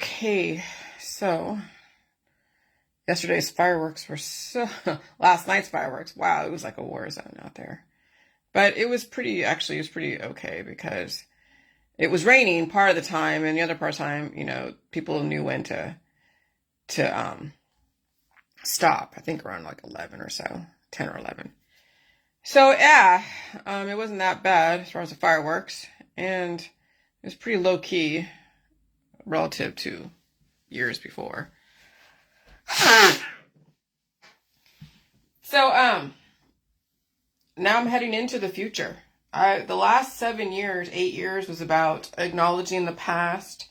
Okay, so yesterday's fireworks were last night's fireworks, wow, it was like a war zone out there. But it was pretty okay because it was raining part of the time, and the other part of the time, people knew when to stop. I think around like 11 or so, 10 or 11. So yeah, it wasn't that bad as far as the fireworks, and it was pretty low key relative to years before. So now I'm heading into the future. The last 8 years was about acknowledging the past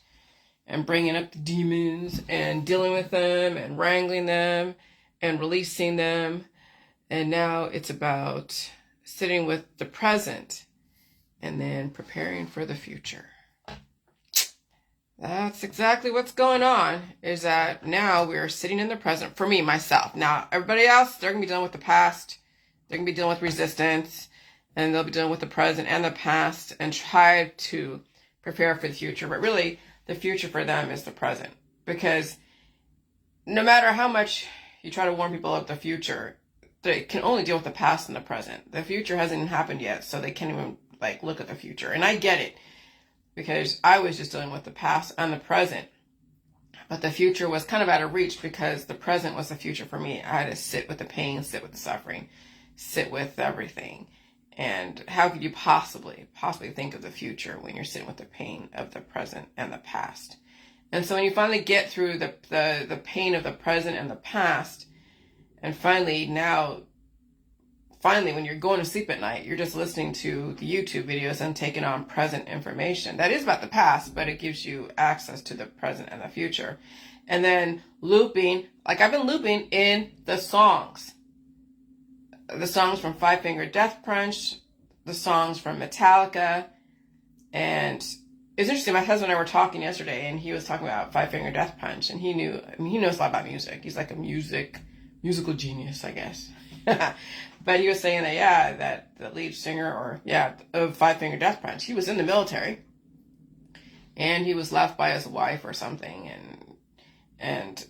and bringing up the demons and dealing with them and wrangling them and releasing them. And now it's about sitting with the present and then preparing for the future. That's exactly what's going on, is that now we're sitting in the present. For me, myself. Now, everybody else, they're going to be dealing with the past. They're going to be dealing with resistance. And they'll be dealing with the present and the past and try to prepare for the future. But really, the future for them is the present. Because no matter how much you try to warn people of the future, they can only deal with the past and the present. The future hasn't even happened yet, so they can't even look at the future. And I get it, because I was just dealing with the past and the present. But the future was kind of out of reach because the present was the future for me. I had to sit with the pain, sit with the suffering, sit with everything. And how could you possibly think of the future when you're sitting with the pain of the present and the past? And so when you finally get through the pain of the present and the past, and finally when you're going to sleep at night, you're just listening to the YouTube videos and taking on present information. That is about the past, but it gives you access to the present and the future. And then looping, like I've been looping in the songs. The songs from Five Finger Death Punch, the songs from Metallica. And it's interesting, my husband and I were talking yesterday, and he was talking about Five Finger Death Punch, and he knows a lot about music. He's like a musical genius, I guess. But he was saying that the lead singer of Five Finger Death Punch, he was in the military, and he was left by his wife or something, and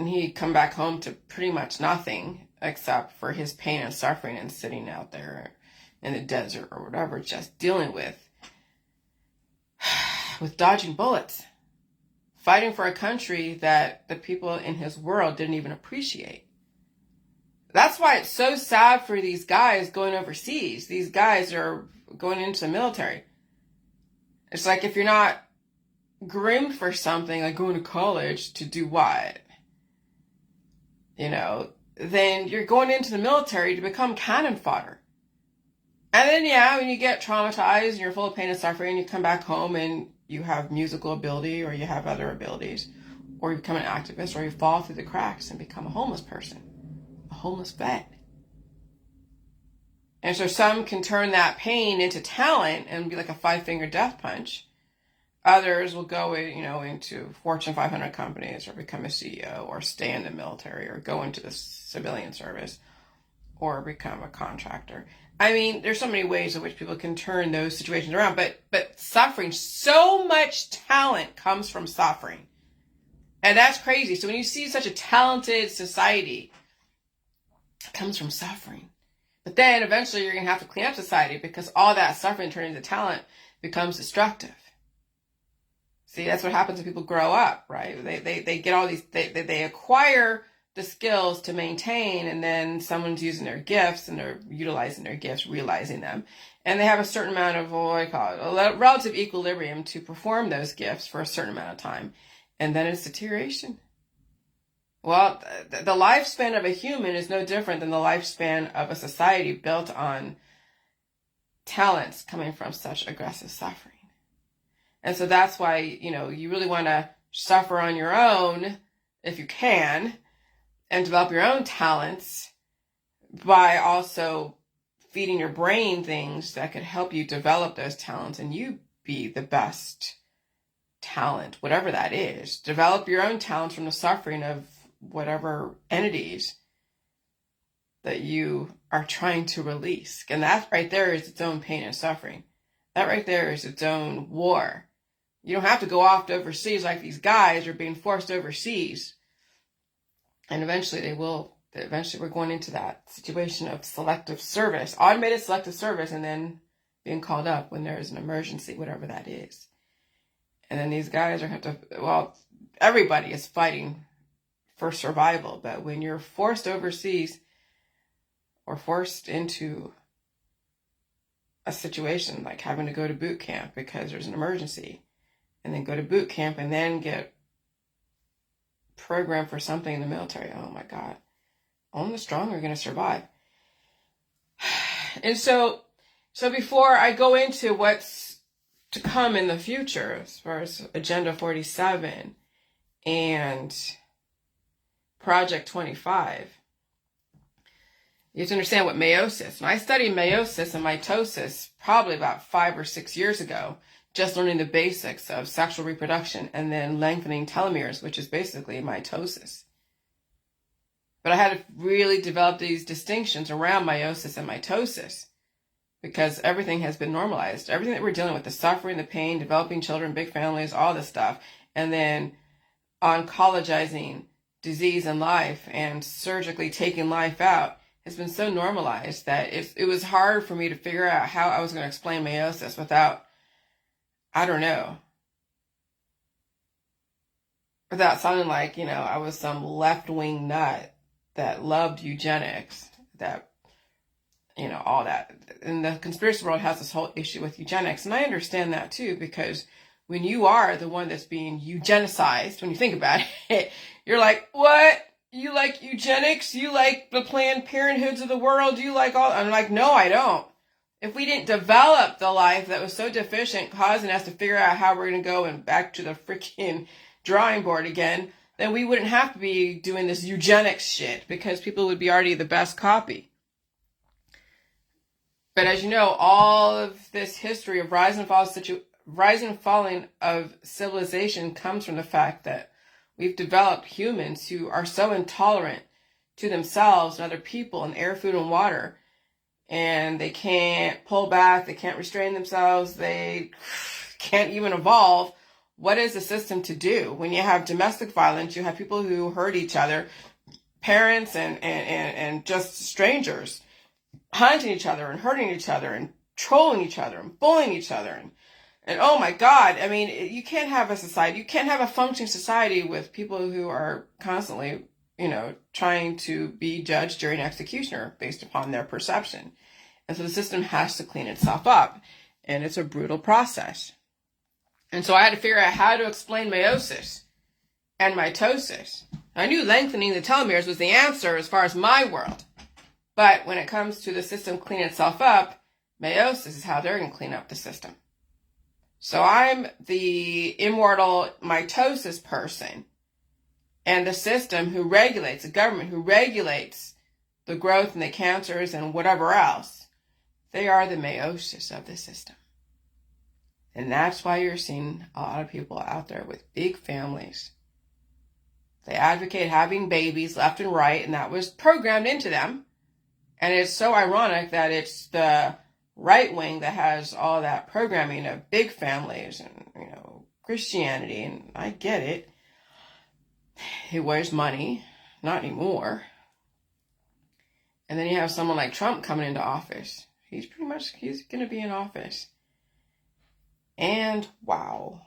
he'd come back home to pretty much nothing except for his pain and suffering and sitting out there in the desert or whatever, just dealing with dodging bullets, fighting for a country that the people in his world didn't even appreciate. That's why it's so sad for these guys going overseas. These guys are going into the military. It's like, if you're not groomed for something, like going to college to do what? Then you're going into the military to become cannon fodder. And then, when you get traumatized and you're full of pain and suffering, you come back home and you have musical ability, or you have other abilities, or you become an activist, or you fall through the cracks and become a homeless person. Homeless vet. And so some can turn that pain into talent and be like a Five Finger Death Punch. Others will go into Fortune 500 companies, or become a CEO, or stay in the military, or go into the civilian service, or become a contractor. I mean, there's so many ways in which people can turn those situations around, but suffering, so much talent comes from suffering. And that's crazy. So when you see such a talented society, comes from suffering. But then eventually you're going to have to clean up society, because all that suffering turning into talent becomes destructive. See, that's what happens when people grow up, right? They get all these, they acquire the skills to maintain, and then someone's using their gifts and they're utilizing their gifts, realizing them. And they have a certain amount of, a relative equilibrium to perform those gifts for a certain amount of time. And then it's deterioration. Well, the lifespan of a human is no different than the lifespan of a society built on talents coming from such aggressive suffering. And so that's why, you really want to suffer on your own, if you can, and develop your own talents by also feeding your brain things that could help you develop those talents, and you be the best talent, whatever that is. Develop your own talents from the suffering of whatever entities that you are trying to release. And that right there is its own pain and suffering. That right there is its own war, You don't have to go off to overseas like these guys are being forced overseas. And eventually we're going into that situation of selective service, automated selective service, and then being called up when there is an emergency, whatever that is. And then these guys everybody is fighting for survival. But when you're forced overseas or forced into a situation like having to go to boot camp because there's an emergency, and then go to boot camp and then get programmed for something in the military, oh my God, only the strong are going to survive. And so before I go into what's to come in the future, as far as Agenda 47 and Project 25, you have to understand what meiosis. And I studied meiosis and mitosis probably about 5 or 6 years ago, just learning the basics of sexual reproduction and then lengthening telomeres, which is basically mitosis. But I had to really develop these distinctions around meiosis and mitosis because everything has been normalized. Everything that we're dealing with, the suffering, the pain, developing children, big families, all this stuff, and then oncologizing disease and life and surgically taking life out has been so normalized that it was hard for me to figure out how I was going to explain meiosis without, I don't know, without sounding like, I was some left-wing nut that loved eugenics, that, all that. And the conspiracy world has this whole issue with eugenics. And I understand that too, because when you are the one that's being eugenicized, when you think about it, you're like, what? You like eugenics? You like the Planned Parenthoods of the world? You like all? I'm like, no, I don't. If we didn't develop the life that was so deficient, causing us to figure out how we're going to go and back to the freaking drawing board again, then we wouldn't have to be doing this eugenics shit because people would be already the best copy. But as you know, all of this history of rise and falling of civilization comes from the fact that we've developed humans who are so intolerant to themselves and other people and air, food, and water. And they can't pull back. They can't restrain themselves. They can't even evolve. What is the system to do? When you have domestic violence, you have people who hurt each other, parents and just strangers hunting each other and hurting each other and trolling each other and bullying each other. And oh my God, I mean, you can't have a society, you can't have a functioning society with people who are constantly, trying to be judge, jury, and executioner based upon their perception. And so the system has to clean itself up. And it's a brutal process. And so I had to figure out how to explain meiosis and mitosis. I knew lengthening the telomeres was the answer as far as my world. But when it comes to the system cleaning itself up, meiosis is how they're going to clean up the system. So I'm the immortal mitosis person, and the system who regulates, the government who regulates the growth and the cancers and whatever else, they are the meiosis of the system. And that's why you're seeing a lot of people out there with big families. They advocate having babies left and right, and that was programmed into them. And it's so ironic that it's the right wing that has all that programming of big families and, Christianity, and I get it. It wears money, not anymore. And then you have someone like Trump coming into office. He's going to be in office. And wow.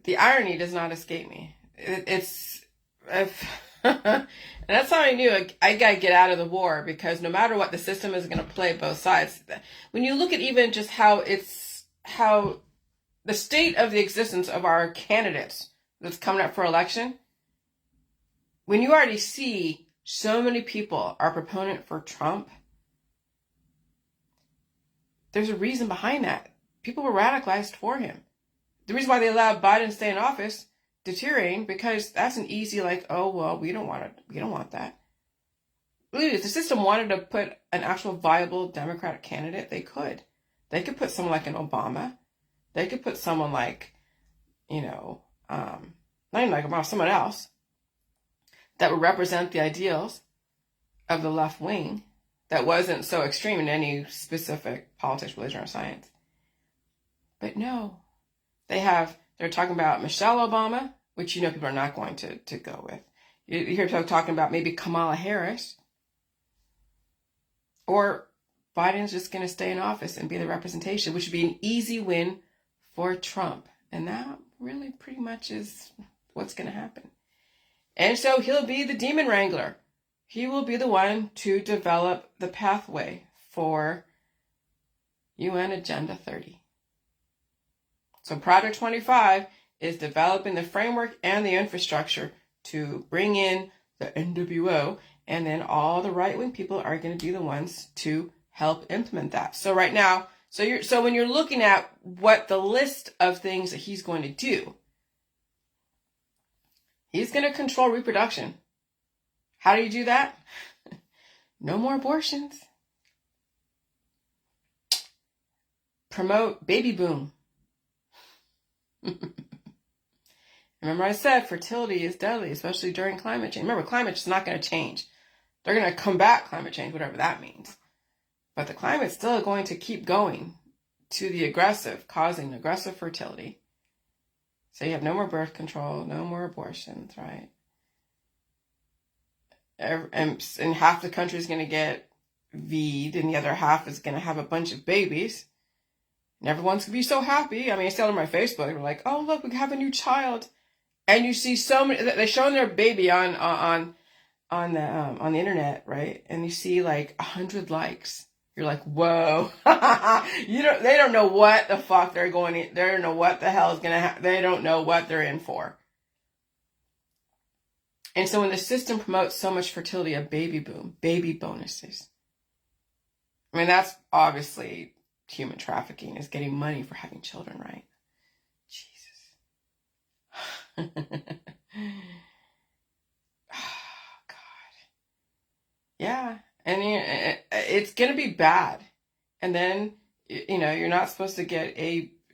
The irony does not escape me. And that's how I knew I got to get out of the war, because no matter what, the system is going to play both sides. When you look at even just how the state of the existence of our candidates that's coming up for election, when you already see so many people are proponent for Trump, there's a reason behind that. People were radicalized for him. The reason why they allowed Biden to stay in office, deteriorating, because that's an easy, oh, well, we don't want that. Really, if the system wanted to put an actual viable Democratic candidate, they could. They could put someone like an Obama. They could put someone like, not even like Obama, someone else that would represent the ideals of the left wing that wasn't so extreme in any specific politics, religion, or science. But no, they're talking about Michelle Obama, which people are not going to go with. You hear people talking about maybe Kamala Harris, or Biden's just going to stay in office and be the representation, which would be an easy win for Trump. And that really pretty much is what's going to happen. And so he'll be the demon wrangler. He will be the one to develop the pathway for UN Agenda 30. So Project 25 is developing the framework and the infrastructure to bring in the NWO, and then all the right-wing people are going to be the ones to help implement that. So right now, so when you're looking at what the list of things that he's going to do, he's going to control reproduction. How do you do that? No more abortions. Promote baby boom. Remember I said fertility is deadly, especially during climate change. Remember, climate is not going to change. They're going to combat climate change, whatever that means. But the climate's still going to keep going to the aggressive, causing aggressive fertility. So you have no more birth control, no more abortions, right? And half the country is going to get V'd, and the other half is going to have a bunch of babies. And everyone's going to be so happy. I mean, I see it on my Facebook. They're like, oh, look, we have a new child. And you see so many, they're showing their baby on the internet, right? And you see like 100 likes. You're like, whoa. They don't know what the fuck they're going in. They don't know what the hell is going to happen. They don't know what they're in for. And so when the system promotes so much fertility, a baby boom, baby bonuses. I mean, that's obviously human trafficking, is getting money for having children, right? Jesus. Oh, God. Yeah. And it's going to be bad. And then, you're not supposed to get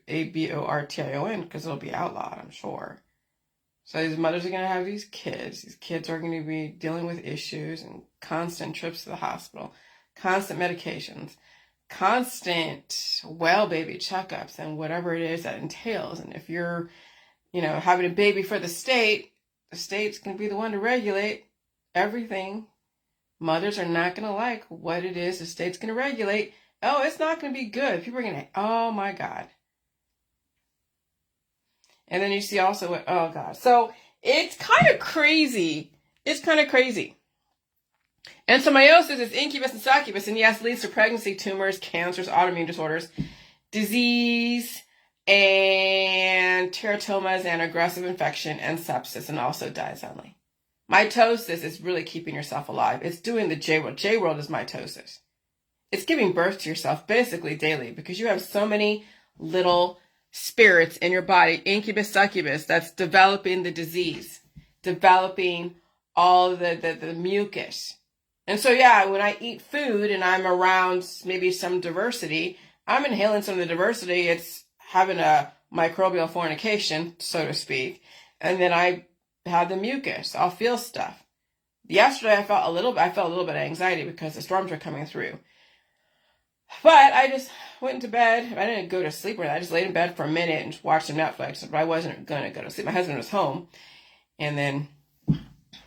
abortion because it'll be outlawed, I'm sure. So these mothers are going to have these kids. These kids are going to be dealing with issues and constant trips to the hospital, constant medications, constant well baby checkups, and whatever it is that entails. And if you're, having a baby for the state's going to be the one to regulate everything. Mothers are not going to like what it is the state's going to regulate. Oh, it's not going to be good. People are going to, oh my God. And then you see also what, oh God. So it's kind of crazy. It's kind of crazy. And so meiosis is incubus and succubus, and yes, leads to pregnancy, tumors, cancers, autoimmune disorders, disease, and teratomas, and aggressive infection, and sepsis, and also dies only. Mitosis is really keeping yourself alive. It's doing the J-world. J-world is mitosis. It's giving birth to yourself basically daily, because you have so many little spirits in your body, incubus, succubus, that's developing the disease, developing all the mucus. And so, yeah, when I eat food and I'm around maybe some diversity, I'm inhaling some of the diversity. It's having a microbial fornication, so to speak. And then I have the mucus. I'll feel stuff. Yesterday, I felt a little bit of anxiety because the storms were coming through. But I just went into bed. I didn't go to sleep or anything. I just laid in bed for a minute and watched some Netflix. But I wasn't going to go to sleep. My husband was home. And then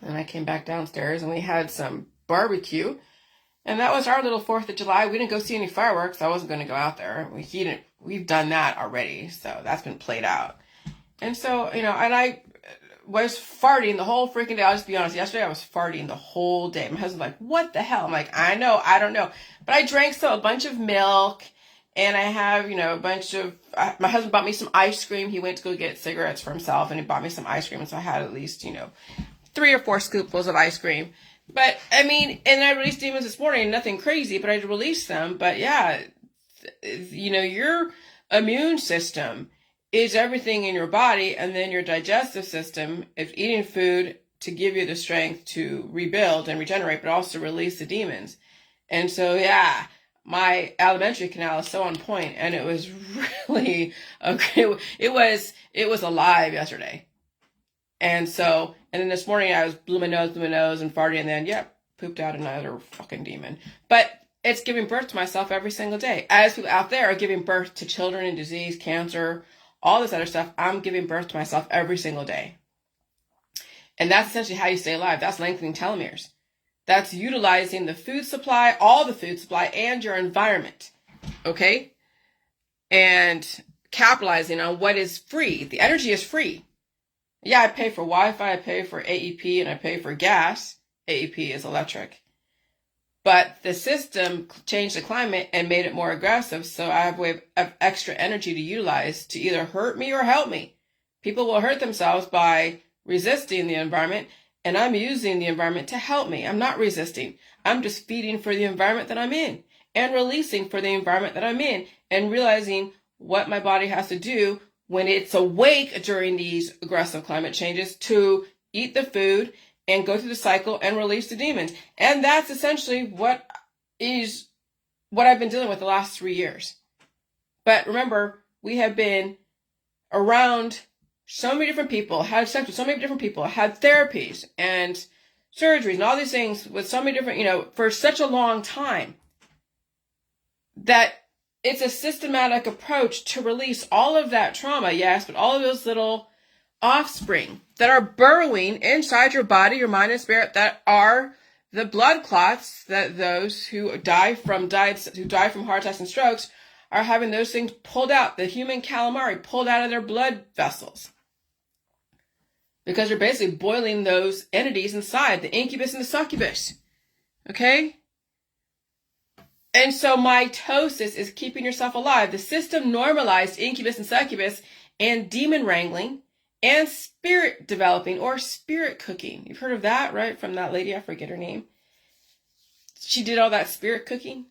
I came back downstairs and we had some barbecue. And that was our little 4th of July. We didn't go see any fireworks. I wasn't going to go out there. We've done that already. So that's been played out. And so, and I was farting the whole freaking day. I'll just be honest. Yesterday I was farting the whole day. My husband's like, what the hell? I'm like, I know, I don't know. But I drank a bunch of milk, and I have, a bunch of, my husband bought me some ice cream. He went to go get cigarettes for himself, and he bought me some ice cream. And so I had at least, 3 or 4 scoopfuls of ice cream. But I mean, and I released demons this morning, nothing crazy, but I released them. But yeah, your immune system is everything in your body, and then your digestive system is eating food to give you the strength to rebuild and regenerate, but also release the demons. And so, yeah, my alimentary canal is so on point, and it was really okay. It was alive yesterday. And so, and then this morning I blew my nose and farted, and then, pooped out another fucking demon. But it's giving birth to myself every single day. As people out there are giving birth to children and disease, cancer, all this other stuff, I'm giving birth to myself every single day. And that's essentially how you stay alive. That's lengthening telomeres. That's utilizing the food supply, all the food supply, and your environment. Okay? And capitalizing on what is free. The energy is free. Yeah, I pay for Wi-Fi, I pay for AEP, and I pay for gas. AEP is electric. But the system changed the climate and made it more aggressive, so I have a way of extra energy to utilize to either hurt me or help me. People will hurt themselves by resisting the environment, and I'm using the environment to help me. I'm not resisting. I'm just feeding for the environment that I'm in and releasing for the environment that I'm in and realizing what my body has to do when it's awake during these aggressive climate changes to eat the food and go through the cycle and release the demons. And that's essentially what I've been dealing with the last 3 years. But remember, we have been around so many different people, had sex with so many different people, had therapies and surgeries and all these things with so many different, for such a long time that it's a systematic approach to release all of that trauma, yes, but all of those little offspring that are burrowing inside your body, your mind and spirit, that are the blood clots that those who die from heart attacks and strokes are having those things pulled out, the human calamari pulled out of their blood vessels. Because you're basically boiling those entities inside, the incubus and the succubus. Okay? And so mitosis is keeping yourself alive. The system normalized incubus and succubus and demon wrangling and spirit developing or spirit cooking. You've heard of that, right? From that lady, I forget her name. She did all that spirit cooking.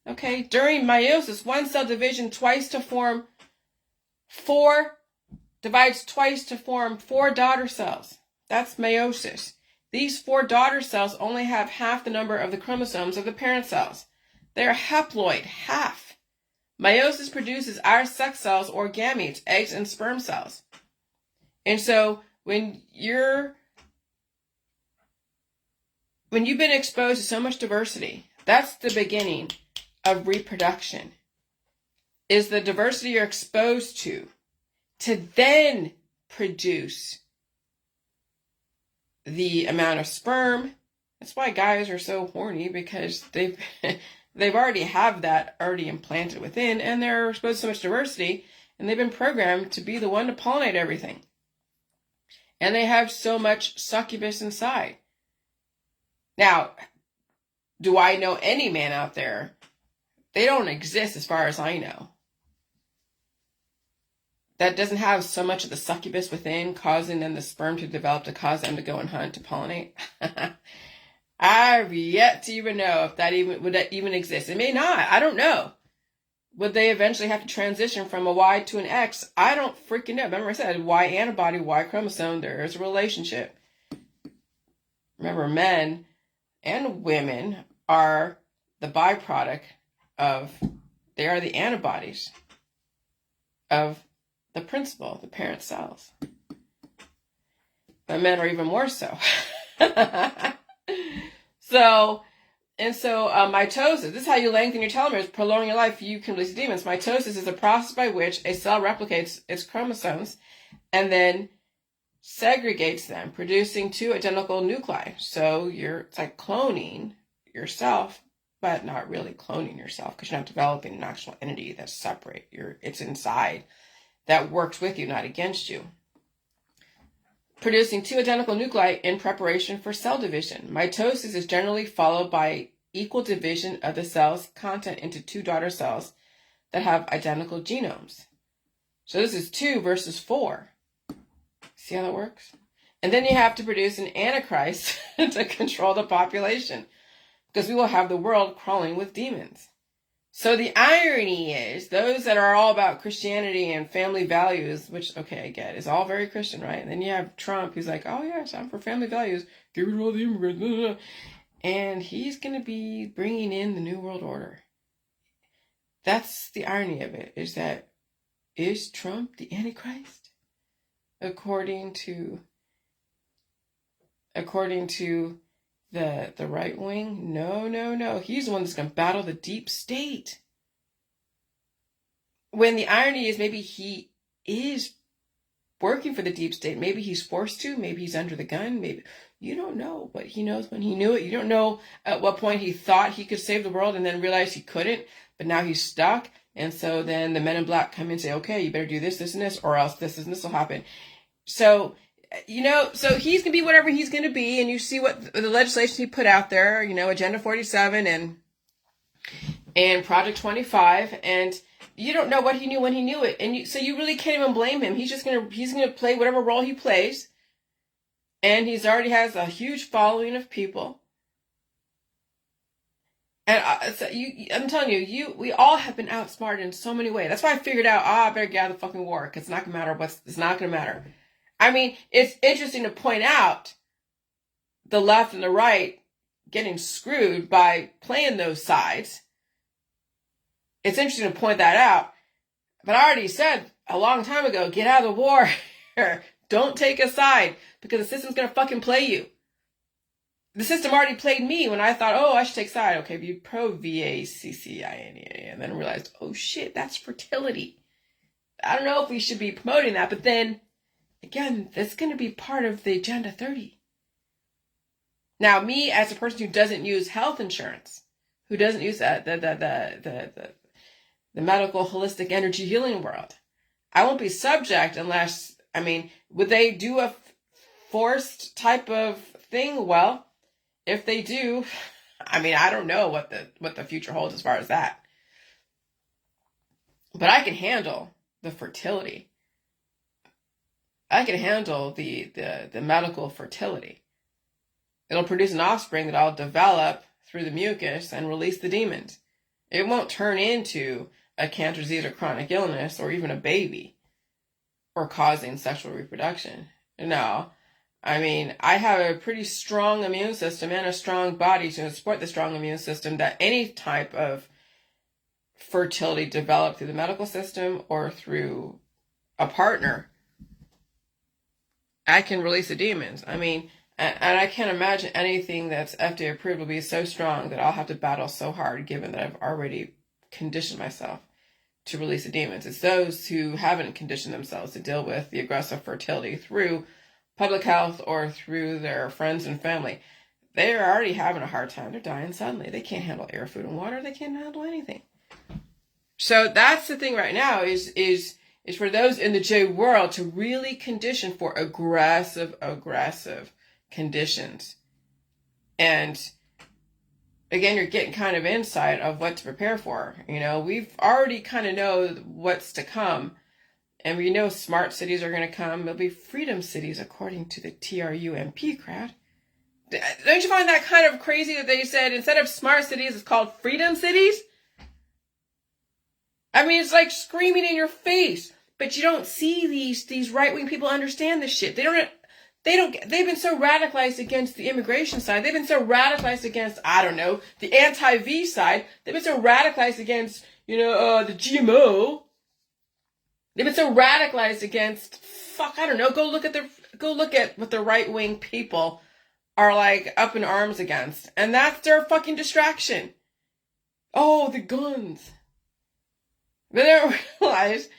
Okay, during meiosis, one cell division divides twice to form 4 daughter cells. That's meiosis. These 4 daughter cells only have half the number of the chromosomes of the parent cells. They're haploid, half. Meiosis produces our sex cells or gametes, eggs and sperm cells. And so when you've been exposed to so much diversity, that's the beginning of reproduction. Is the diversity you're exposed to then produce the amount of sperm. That's why guys are so horny, because they've already have that already implanted within, and they're exposed to so much diversity, and they've been programmed to be the one to pollinate everything. And they have so much succubus inside. Now, do I know any man out there? They don't exist as far as I know. That doesn't have so much of the succubus within, causing them the sperm to develop to cause them to go and hunt, to pollinate. I've yet to even know if would that even exist. It may not. I don't know. Would they eventually have to transition from a Y to an X? I don't freaking know. Remember I said Y antibody, Y chromosome, there's a relationship. Remember, men and women are the byproduct they are the antibodies of the principal, the parent cells. But men are even more so. So mitosis, this is how you lengthen your telomeres, prolong your life, you can release demons. Mitosis is a process by which a cell replicates its chromosomes and then segregates them, producing 2 identical nuclei. So it's like cloning yourself, but not really cloning yourself, because you're not developing an actual entity that's separate. It's inside that works with you, not against you. Producing 2 identical nuclei in preparation for cell division. Mitosis is generally followed by equal division of the cell's content into 2 daughter cells that have identical genomes. So this is 2 versus 4. See how that works? And then you have to produce an antichrist to control the population, because we will have the world crawling with demons. So the irony is, those that are all about Christianity and family values, which, okay, I get, is all very Christian, right? And then you have Trump, who's like, oh yes, I'm for family values, get rid of all the immigrants, and he's going to be bringing in the New World Order. That's the irony of it, is Trump the Antichrist? According to the right wing. No. He's the one that's going to battle the deep state. When the irony is maybe he is working for the deep state. Maybe he's forced to. Maybe he's under the gun. Maybe you don't know, but he knows when he knew it. You don't know at what point he thought he could save the world and then realized he couldn't, but now he's stuck. And so then the men in black come in and say, okay, you better do this, this, and this, or else this and this will happen. So, so he's going to be whatever he's going to be. And you see what the legislation he put out there, Agenda 47 and Project 25. And you don't know what he knew when he knew it. And so you really can't even blame him. He's going to play whatever role he plays. And he's already has a huge following of people. And I'm telling you, we all have been outsmarted in so many ways. That's why I figured out, I better get out of the fucking war, because it's not going to matter it's not going to matter. I mean, it's interesting to point out the left and the right getting screwed by playing those sides. It's interesting to point that out. But I already said a long time ago, get out of the war. Don't take a side, because the system's going to fucking play you. The system already played me when I thought, I should take side. Okay, be pro-VACCINE. And then realized, oh shit, that's fertility. I don't know if we should be promoting that. But then, again, that's going to be part of the Agenda 30. Now, me as a person who doesn't use health insurance, who doesn't use the medical holistic energy healing world, I won't be subject unless, would they do a forced type of thing? Well, if they do, I don't know what the future holds as far as that. But I can handle the fertility. I can handle the medical fertility. It'll produce an offspring that I'll develop through the mucus and release the demons. It won't turn into a cancer disease or chronic illness or even a baby or causing sexual reproduction. No. I have a pretty strong immune system and a strong body to support the strong immune system that any type of fertility developed through the medical system or through a partner, I can release the demons. And I can't imagine anything that's FDA approved will be so strong that I'll have to battle so hard, given that I've already conditioned myself to release the demons. It's those who haven't conditioned themselves to deal with the aggressive fertility through public health or through their friends and family. They're already having a hard time. They're dying suddenly. They can't handle air, food, and water. They can't handle anything. So that's the thing right now is for those in the J world to really condition for aggressive conditions. And again, you're getting kind of insight of what to prepare for. We've already kind of know what's to come. And we know smart cities are going to come. There'll be freedom cities, according to the TRUMP crowd. Don't you find that kind of crazy that they said instead of smart cities, it's called freedom cities? It's like screaming in your face. But you don't see these right-wing people understand this shit. They've been so radicalized against the immigration side. They've been so radicalized against, the anti-V side. They've been so radicalized against, the GMO. They've been so radicalized against, go look at what the right-wing people are like up in arms against. And that's their fucking distraction. Oh, the guns. But they don't realize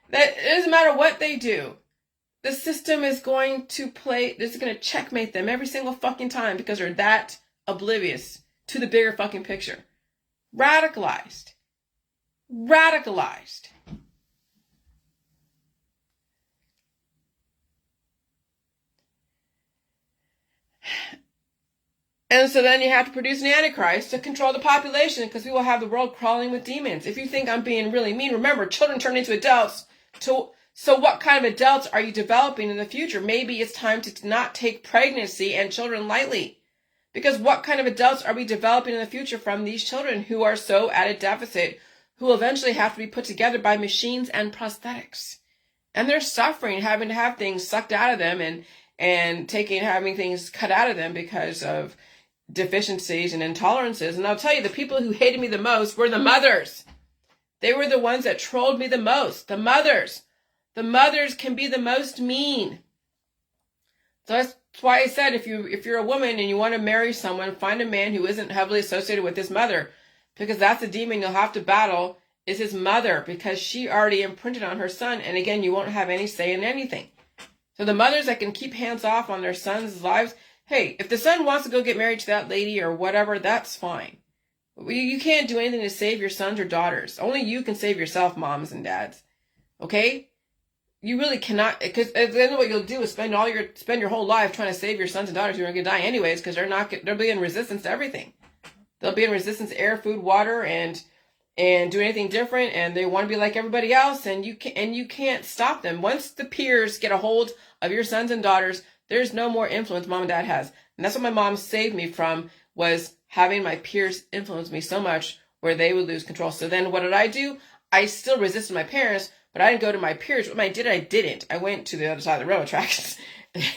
that it doesn't matter what they do. The system is going to checkmate them every single fucking time because they're that oblivious to the bigger fucking picture. Radicalized. And so then you have to produce an antichrist to control the population because we will have the world crawling with demons. If you think I'm being really mean, remember, children turn into adults. So what kind of adults are you developing in the future? Maybe it's time to not take pregnancy and children lightly. Because what kind of adults are we developing in the future from these children who are so at a deficit, who will eventually have to be put together by machines and prosthetics? And they're suffering, having to have things sucked out of them and having things cut out of them because of deficiencies and intolerances. And I'll tell you, the people who hated me the most were the mothers. They were the ones that trolled me the most. The mothers. The mothers can be the most mean. So That's why I said if you're a woman and you want to marry someone, find a man who isn't heavily associated with his mother, because that's a demon you'll have to battle, is his mother, because she already imprinted on her son, and again, you won't have any say in anything. So the mothers that can keep hands off on their sons' lives, hey, if the son wants to go get married to that lady or whatever, that's fine. You can't do anything to save your sons or daughters. Only you can save yourself, moms and dads. Okay? You really cannot, because then what you'll do is spend your whole life trying to save your sons and daughters who are going to die anyways, because they'll be in resistance to everything. They'll be in resistance to air, food, water, and do anything different, and they want to be like everybody else, and you can't stop them. Once the peers get a hold of your sons and daughters, there's no more influence mom and dad has. And that's what my mom saved me from, was having my peers influence me so much where they would lose control. So then what did I do? I still resisted my parents, but I didn't go to my peers. What I didn't. I went to the other side of the railroad tracks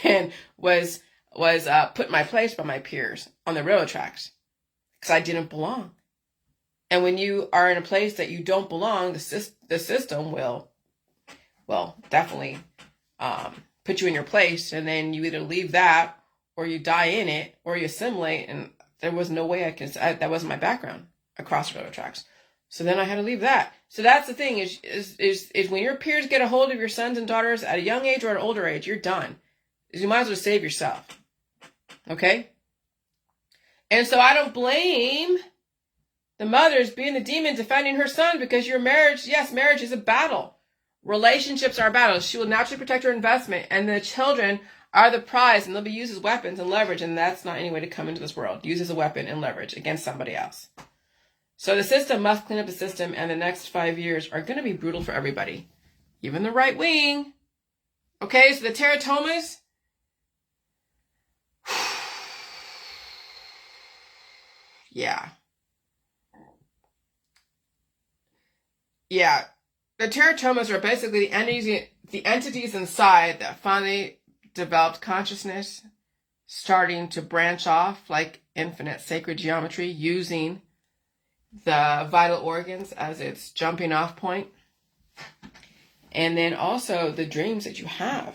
and was put in my place by my peers on the railroad tracks because I didn't belong. And when you are in a place that you don't belong, the system will definitely put you in your place, and then you either leave that or you die in it or you assimilate. And there was no way that wasn't my background across railroad tracks. So then I had to leave that. So that's the thing is when your peers get a hold of your sons and daughters at a young age or at an older age, you're done. You might as well save yourself. Okay? And so I don't blame the mother's being the demon defending her son, because your marriage, yes, marriage is a battle. Relationships are a battle. She will naturally protect her investment, and the children are the prize, and they'll be used as weapons and leverage, and that's not any way to come into this world. Used as a weapon and leverage against somebody else. So the system must clean up the system, and the next 5 years are going to be brutal for everybody. Even the right wing. Okay, so the teratomas. Yeah. Yeah, the teratomas are basically the entities inside that finally developed consciousness, starting to branch off like infinite sacred geometry, using the vital organs as its jumping off point. And then also the dreams that you have.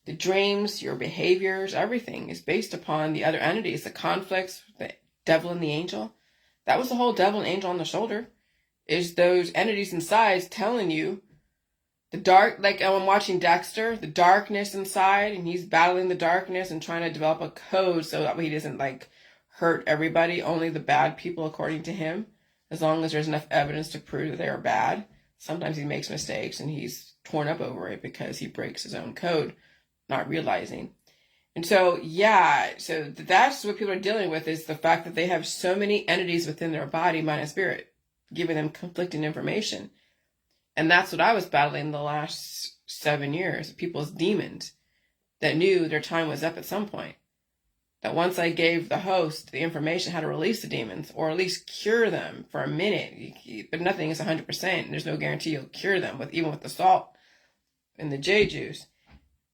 The dreams, your behaviors, everything is based upon the other entities, the conflicts, the devil and the angel. That was the whole devil and angel on the shoulder. Is those entities inside telling you the dark, like I'm watching Dexter, the darkness inside, and he's battling the darkness and trying to develop a code so that way he doesn't like hurt everybody, only the bad people according to him, as long as there's enough evidence to prove that they are bad. Sometimes he makes mistakes and he's torn up over it because he breaks his own code, not realizing. And so, yeah, so that's what people are dealing with, is the fact that they have so many entities within their body, mind, and spirit, giving them conflicting information. And that's what I was battling the last 7 years. People's demons that knew their time was up at some point. That once I gave the host the information how to release the demons, or at least cure them for a minute, but nothing is 100%. And there's no guarantee you'll cure them even with the salt and the J juice.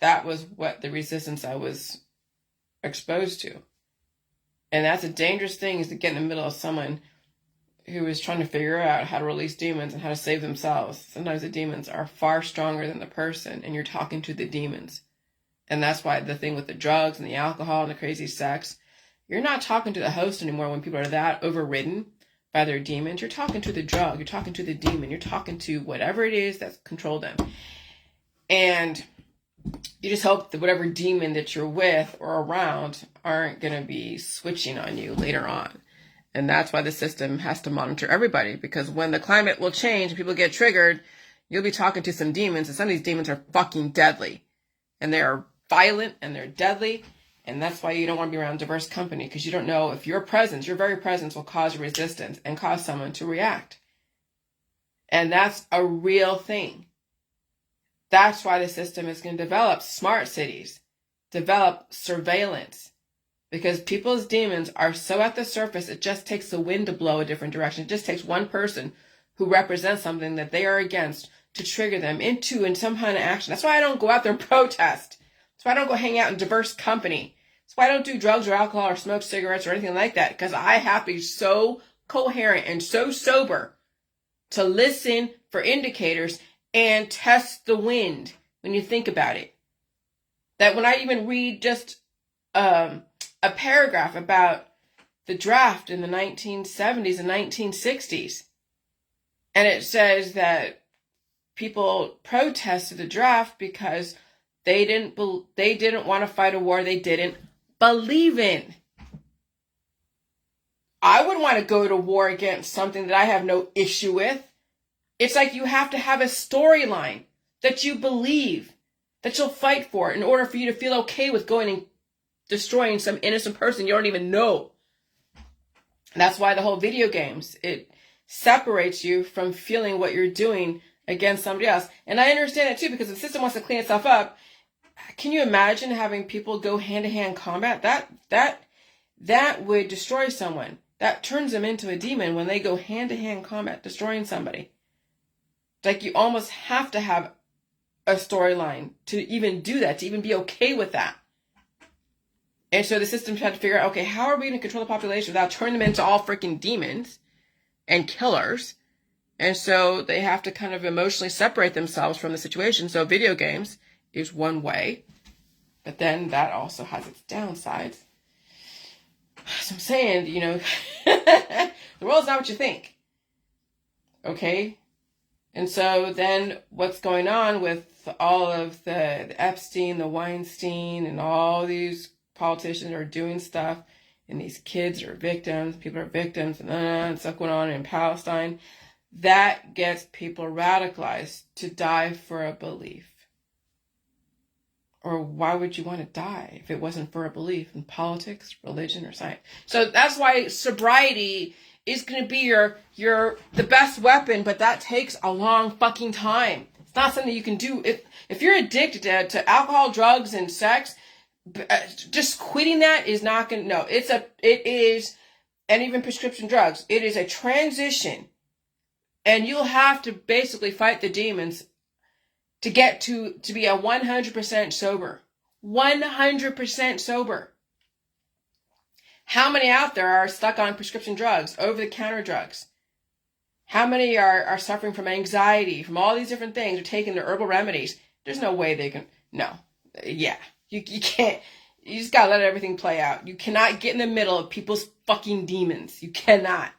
That was what the resistance I was exposed to. And that's a dangerous thing, is to get in the middle of someone who is trying to figure out how to release demons and how to save themselves. Sometimes the demons are far stronger than the person, and you're talking to the demons. And that's why the thing with the drugs and the alcohol and the crazy sex, you're not talking to the host anymore when people are that overridden by their demons. You're talking to the drug, you're talking to the demon, you're talking to whatever it is that's controlled them. And you just hope that whatever demon that you're with or around aren't going to be switching on you later on. And that's why the system has to monitor everybody, because when the climate will change and people get triggered, you'll be talking to some demons, and some of these demons are fucking deadly. And they are violent and they're deadly. And that's why you don't want to be around diverse company, because you don't know if your presence, your very presence, will cause resistance and cause someone to react. And that's a real thing. That's why the system is going to develop smart cities, develop surveillance. Because people's demons are so at the surface, it just takes the wind to blow a different direction. It just takes one person who represents something that they are against to trigger them into some kind of action. That's why I don't go out there and protest. That's why I don't go hang out in diverse company. That's why I don't do drugs or alcohol or smoke cigarettes or anything like that. Because I have to be so coherent and so sober to listen for indicators and test the wind when you think about it. That when I even read just a paragraph about the draft in the 1970s and 1960s. And it says that people protested the draft because they didn't want to fight a war they didn't believe in. I wouldn't want to go to war against something that I have no issue with. It's like you have to have a storyline that you believe, that you'll fight for in order for you to feel okay with going and destroying some innocent person you don't even know. That's why the whole video games, it separates you from feeling what you're doing against somebody else. And I understand it too, because the system wants to clean itself up. Can you imagine having people go hand-to-hand combat? That would destroy someone. That turns them into a demon when they go hand-to-hand combat, destroying somebody. Like, you almost have to have a storyline to even do that, to even be okay with that. And so the system had to figure out, okay, how are we going to control the population without turning them into all freaking demons and killers? And so they have to kind of emotionally separate themselves from the situation. So video games is one way, but then that also has its downsides. So I'm saying, you know, the world's not what you think. Okay? And so then what's going on with all of the Epstein, the Weinstein, and all these politicians are doing stuff, and these kids are victims, people are victims, and stuff going on in Palestine, that gets people radicalized to die for a belief. Or why would you want to die if it wasn't for a belief in politics, religion, or science? So that's why sobriety is going to be the best weapon, but that takes a long fucking time. It's not something you can do. If you're addicted to alcohol, drugs, and sex, just quitting that is not going to, no, it is, and even prescription drugs, it is a transition. And you'll have to basically fight the demons to get to be a 100% sober. 100% sober. How many out there are stuck on prescription drugs, over-the-counter drugs? How many are suffering from anxiety, from all these different things, or taking their herbal remedies? There's no way they can, no. Yeah. You can't, you just gotta let everything play out. You cannot get in the middle of people's fucking demons. You cannot.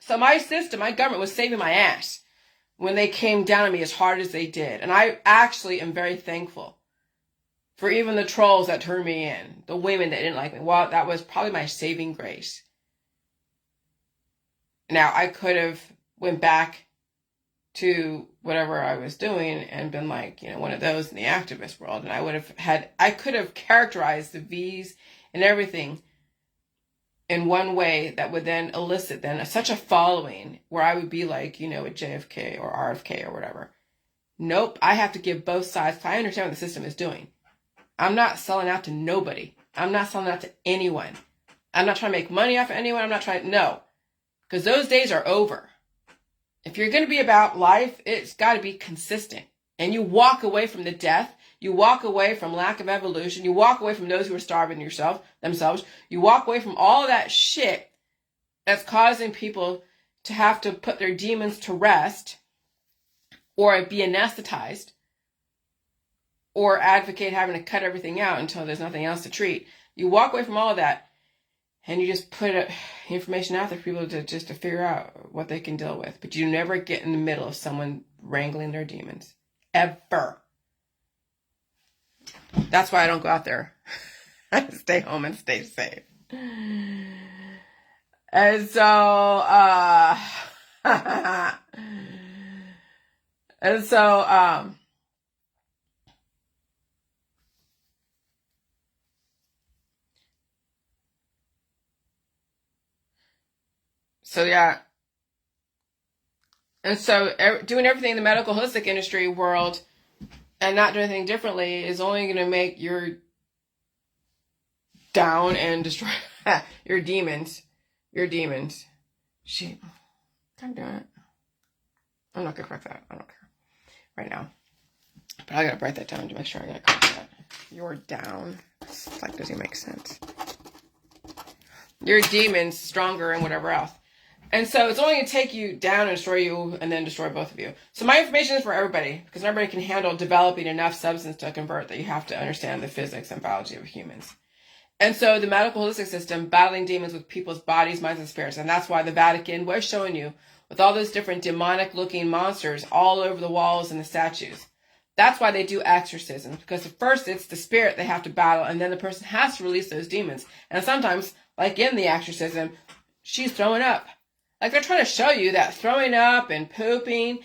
So my system, my government was saving my ass when they came down on me as hard as they did. And I actually am very thankful for even the trolls that turned me in, the women that didn't like me. Well, that was probably my saving grace. Now, I could have went back to whatever I was doing and been like, you know, one of those in the activist world. And I could have characterized the V's and everything in one way that would then elicit then such a following where I would be like, you know, a JFK or RFK or whatever. Nope, I have to give both sides, because I understand what the system is doing. I'm not selling out to nobody. I'm not selling out to anyone. I'm not trying to make money off of anyone. No. Because those days are over. If you're going to be about life, it's got to be consistent. And you walk away from the death. You walk away from lack of evolution. You walk away from those who are starving themselves. You walk away from all of that shit that's causing people to have to put their demons to rest or be anesthetized or advocate having to cut everything out until there's nothing else to treat. You walk away from all of that and you just put information out there for people to figure out what they can deal with. But you never get in the middle of someone wrangling their demons. Ever. That's why I don't go out there. I stay home and stay safe. And so, so yeah. And so doing everything in the medical holistic industry world and not doing anything differently is only going to make your down and destroy your demons. Shit. I'm doing it. I'm not going to correct that. I don't care right now. But I got to write that down to make sure I got to correct that. You're down. It's like, doesn't make sense. Your demons stronger and whatever else. And so it's only going to take you down and destroy you and then destroy both of you. So my information is for everybody because everybody can handle developing enough substance to convert that you have to understand the physics and biology of humans. And so the medical holistic system battling demons with people's bodies, minds, and spirits. And that's why the Vatican was showing you with all those different demonic looking monsters all over the walls and the statues. That's why they do exorcisms, because at first it's the spirit they have to battle, and then the person has to release those demons. And sometimes, like in the exorcism, she's throwing up. Like they're trying to show you that throwing up and pooping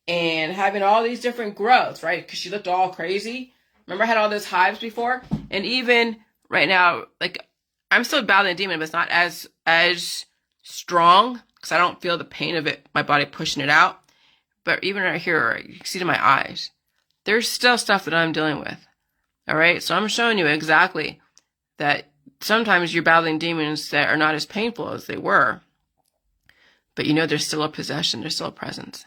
and having all these different growths, right? Because she looked all crazy. Remember I had all those hives before? And even right now, like I'm still battling a demon, but it's not as strong because I don't feel the pain of it, my body pushing it out. But even right here, you can see it in my eyes. There's still stuff that I'm dealing with. All right? So I'm showing you exactly that sometimes you're battling demons that are not as painful as they were. But you know there's still a possession, there's still a presence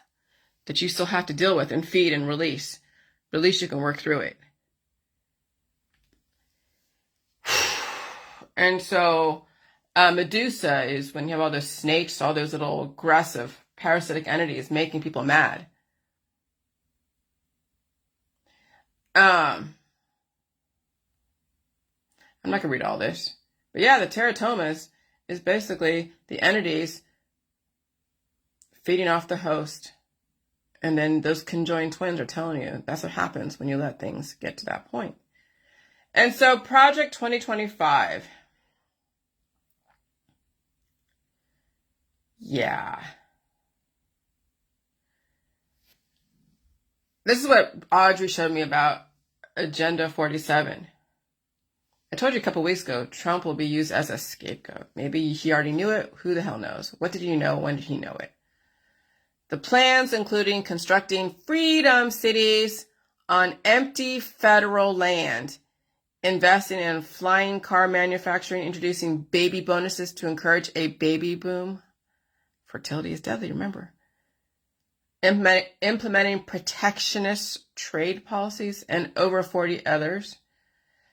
that you still have to deal with and feed and release. But at least you can work through it. And so Medusa is when you have all those snakes, all those little aggressive parasitic entities making people mad. I'm not going to read all this. But yeah, the teratomas is basically the entities feeding off the host. And then those conjoined twins are telling you that's what happens when you let things get to that point. And so Project 2025. Yeah. This is what Audrey showed me about Agenda 47. I told you a couple weeks ago, Trump will be used as a scapegoat. Maybe he already knew it. Who the hell knows? What did he know? When did he know it? The plans including constructing freedom cities on empty federal land, investing in flying car manufacturing, introducing baby bonuses to encourage a baby boom. Fertility is deadly, remember. Implementing protectionist trade policies and over 40 others.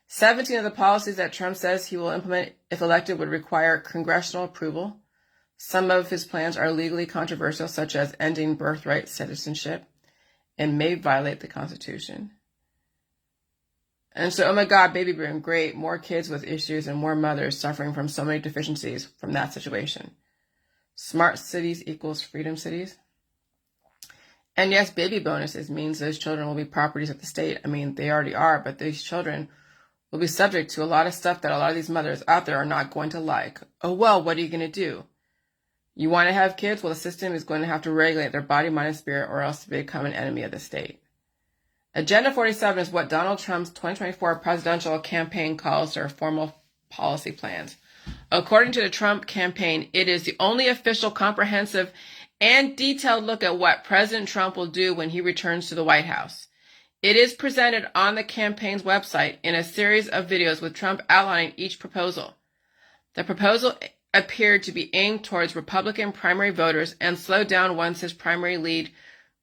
17 of the policies that Trump says he will implement if elected would require congressional approval. Some of his plans are legally controversial, such as ending birthright citizenship, and may violate the Constitution. And so, oh my God, baby boom, great. More kids with issues and more mothers suffering from so many deficiencies from that situation. Smart cities equals freedom cities. And yes, baby bonuses means those children will be properties of the state. I mean, they already are, but these children will be subject to a lot of stuff that a lot of these mothers out there are not going to like. Oh, well, what are you going to do? You want to have kids? Well, the system is going to have to regulate their body, mind, and spirit, or else to become an enemy of the state. Agenda 47 is what Donald Trump's 2024 presidential campaign calls their formal policy plans. According to the Trump campaign, it is the only official, comprehensive, and detailed look at what President Trump will do when he returns to the White House. It is presented on the campaign's website in a series of videos with Trump outlining each proposal. The proposal appeared to be aimed towards Republican primary voters and slowed down once his primary lead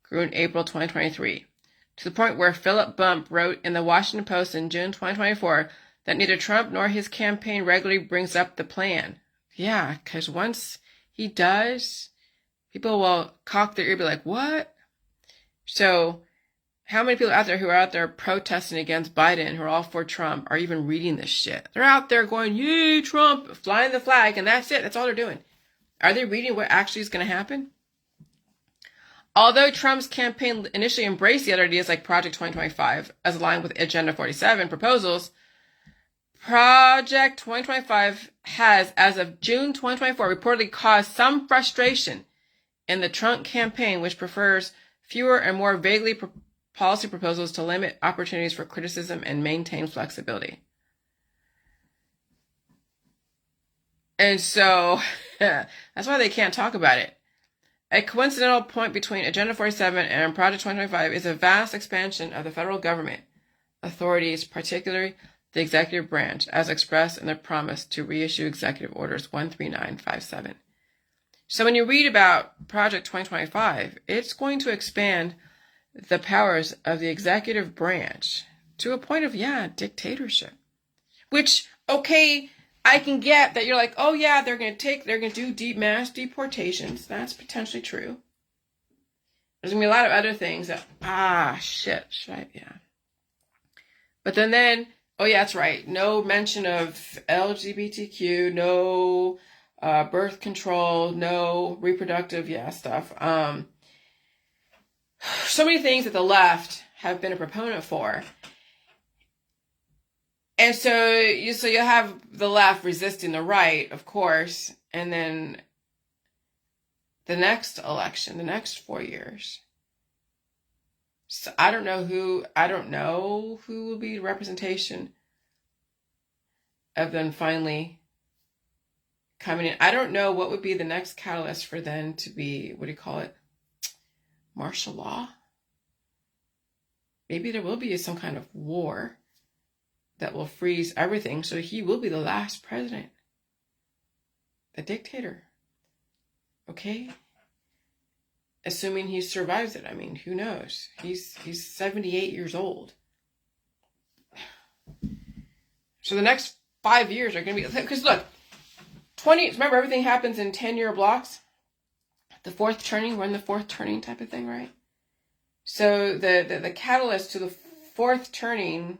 grew in April 2023, to the point where Philip Bump wrote in the Washington Post in June 2024 that neither Trump nor his campaign regularly brings up the plan. Yeah, because once he does, people will cock their ear and be like, what? So how many people out there who are out there protesting against Biden, who are all for Trump, are even reading this shit? They're out there going, yay, Trump, flying the flag, and that's it. That's all they're doing. Are they reading what actually is going to happen? Although Trump's campaign initially embraced the other ideas like Project 2025 as aligned with Agenda 47 proposals, Project 2025 has, as of June 2024, reportedly caused some frustration in the Trump campaign, which prefers fewer and more vaguely policy proposals to limit opportunities for criticism and maintain flexibility. And so that's why they can't talk about it. A coincidental point between Agenda 47 and Project 2025 is a vast expansion of the federal government authorities, particularly the executive branch, as expressed in their promise to reissue Executive Orders 13957. So when you read about Project 2025, it's going to expand the powers of the executive branch to a point of, dictatorship. Which, okay, I can get that you're like, oh yeah, they're going to do mass deportations. That's potentially true. There's going to be a lot of other things that, yeah. But then, oh yeah, that's right. No mention of LGBTQ, no birth control, no reproductive, stuff. So many things that the left have been a proponent for. And so you'll have the left resisting the right, of course, and then the next election, the next 4 years. So I don't know who will be the representation of them finally coming in. I don't know what would be the next catalyst for them to be, what do you call it? Martial law? Maybe there will be some kind of war that will freeze everything. So he will be the last president. The dictator. Okay? Assuming he survives it. I mean, who knows? He's 78 years old. So the next 5 years are going to be... Because look, remember everything happens in 10-year blocks? The fourth turning, we're in the fourth turning type of thing, right? So the catalyst to the fourth turning...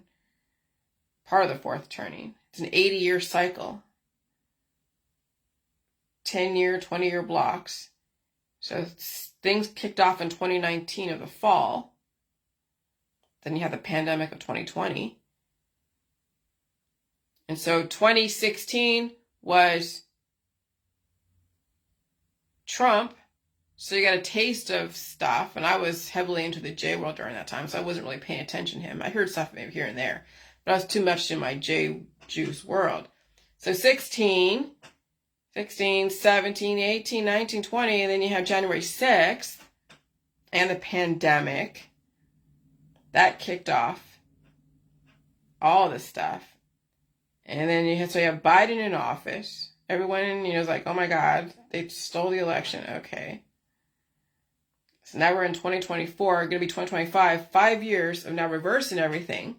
part of the fourth turning. It's an 80-year cycle. 10-year, 20-year blocks. So things kicked off in 2019 of the fall. Then you had the pandemic of 2020. And so 2016 was Trump. So you got a taste of stuff. And I was heavily into the J world during that time, so I wasn't really paying attention to him. I heard stuff maybe here and there, but I was too much in my J-juice world. So 16, 17, 18, 19, 20, and then you have January 6th and the pandemic. That kicked off all this stuff. And then you have Biden in office. Everyone, is like, oh my God, they stole the election. Okay. So now we're in 2024, going to be 2025, 5 years of now reversing everything.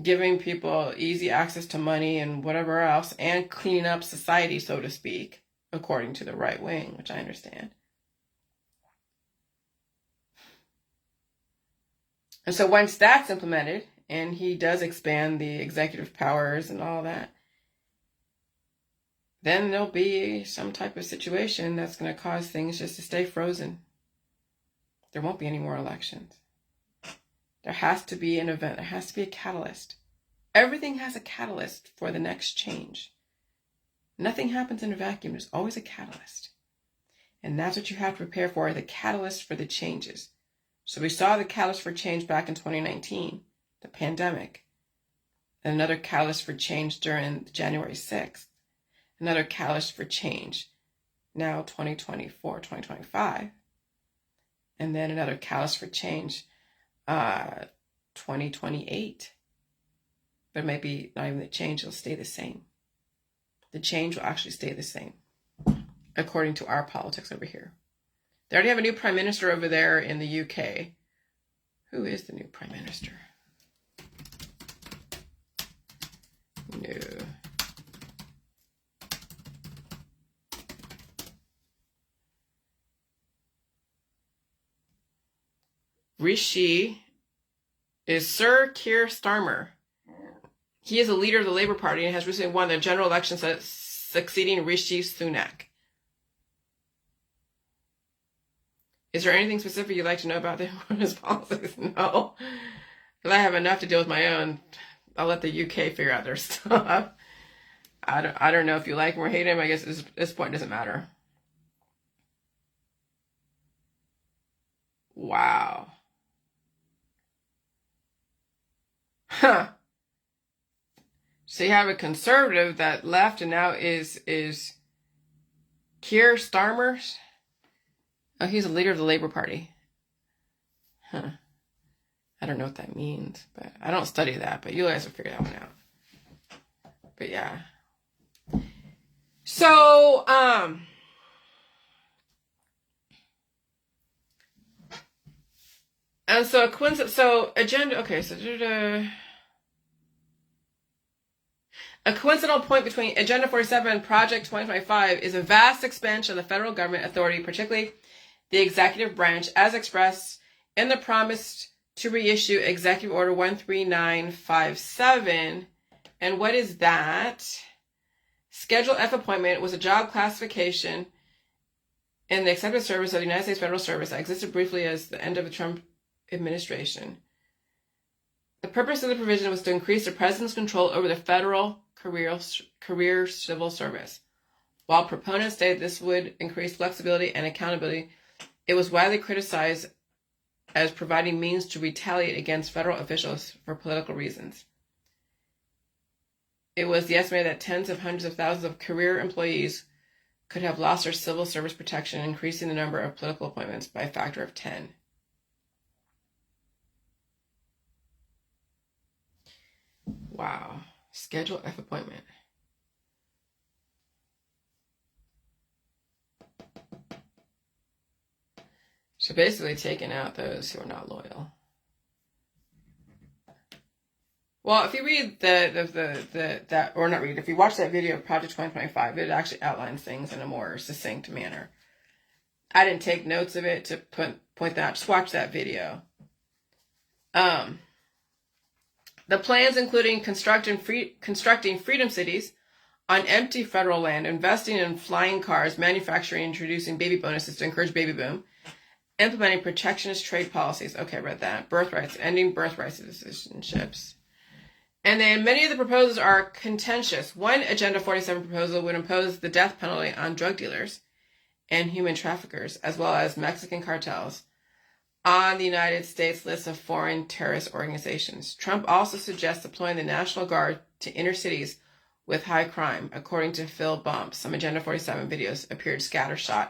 Giving people easy access to money and whatever else, and cleaning up society, so to speak, according to the right wing, which I understand. And so once that's implemented, and he does expand the executive powers and all that, then there'll be some type of situation that's going to cause things just to stay frozen. There won't be any more elections. There has to be an event. There has to be a catalyst. Everything has a catalyst for the next change. Nothing happens in a vacuum. There's always a catalyst. And that's what you have to prepare for, the catalyst for the changes. So we saw the catalyst for change back in 2019, the pandemic. And another catalyst for change during January 6th. Another catalyst for change now 2024, 2025. And then another catalyst for change 2028. But maybe not even the change, it'll stay the same. The change will actually stay the same, according to our politics over here. They already have a new prime minister over there in the UK. Who is the new prime minister? No. Rishi is Sir Keir Starmer. He is a leader of the Labour Party and has recently won the general election, succeeding Rishi Sunak. Is there anything specific you'd like to know about his politics? No. Because I have enough to deal with my own. I'll let the UK figure out their stuff. I don't know if you like him or hate him. I guess at this point it doesn't matter. Wow. Huh. So you have a conservative that left and now is Keir Starmer. Oh, he's a leader of the Labour Party. Huh. I don't know what that means, but I don't study that, but you guys will figure that one out. But yeah. So, and so agenda, okay, so A coincidental point between Agenda 47 and Project 2025 is a vast expansion of the federal government authority, particularly the executive branch, as expressed in the promise to reissue Executive Order 13957. And what is that? Schedule F appointment was a job classification in the executive service of the United States Federal Service that existed briefly as the end of the Trump administration. The purpose of the provision was to increase the president's control over the federal career civil service. While proponents stated this would increase flexibility and accountability, it was widely criticized as providing means to retaliate against federal officials for political reasons. It was estimated that tens of hundreds of thousands of career employees could have lost their civil service protection, increasing the number of political appointments by a factor of 10. Wow. Schedule F appointment. So basically taking out those who are not loyal. Well, if you read if you watch that video of Project 2025, it actually outlines things in a more succinct manner. I didn't take notes of it to point that out. Just watch that video. The plans including constructing freedom cities on empty federal land, investing in flying cars, manufacturing, introducing baby bonuses to encourage baby boom, implementing protectionist trade policies. Okay, I read that. Birthrights, ending birthright citizenships. And then many of the proposals are contentious. One Agenda 47 proposal would impose the death penalty on drug dealers and human traffickers, as well as Mexican cartels, on the United States list of foreign terrorist organizations. Trump also suggests deploying the National Guard to inner cities with high crime. According to Phil Bump, some Agenda 47 videos appeared scattershot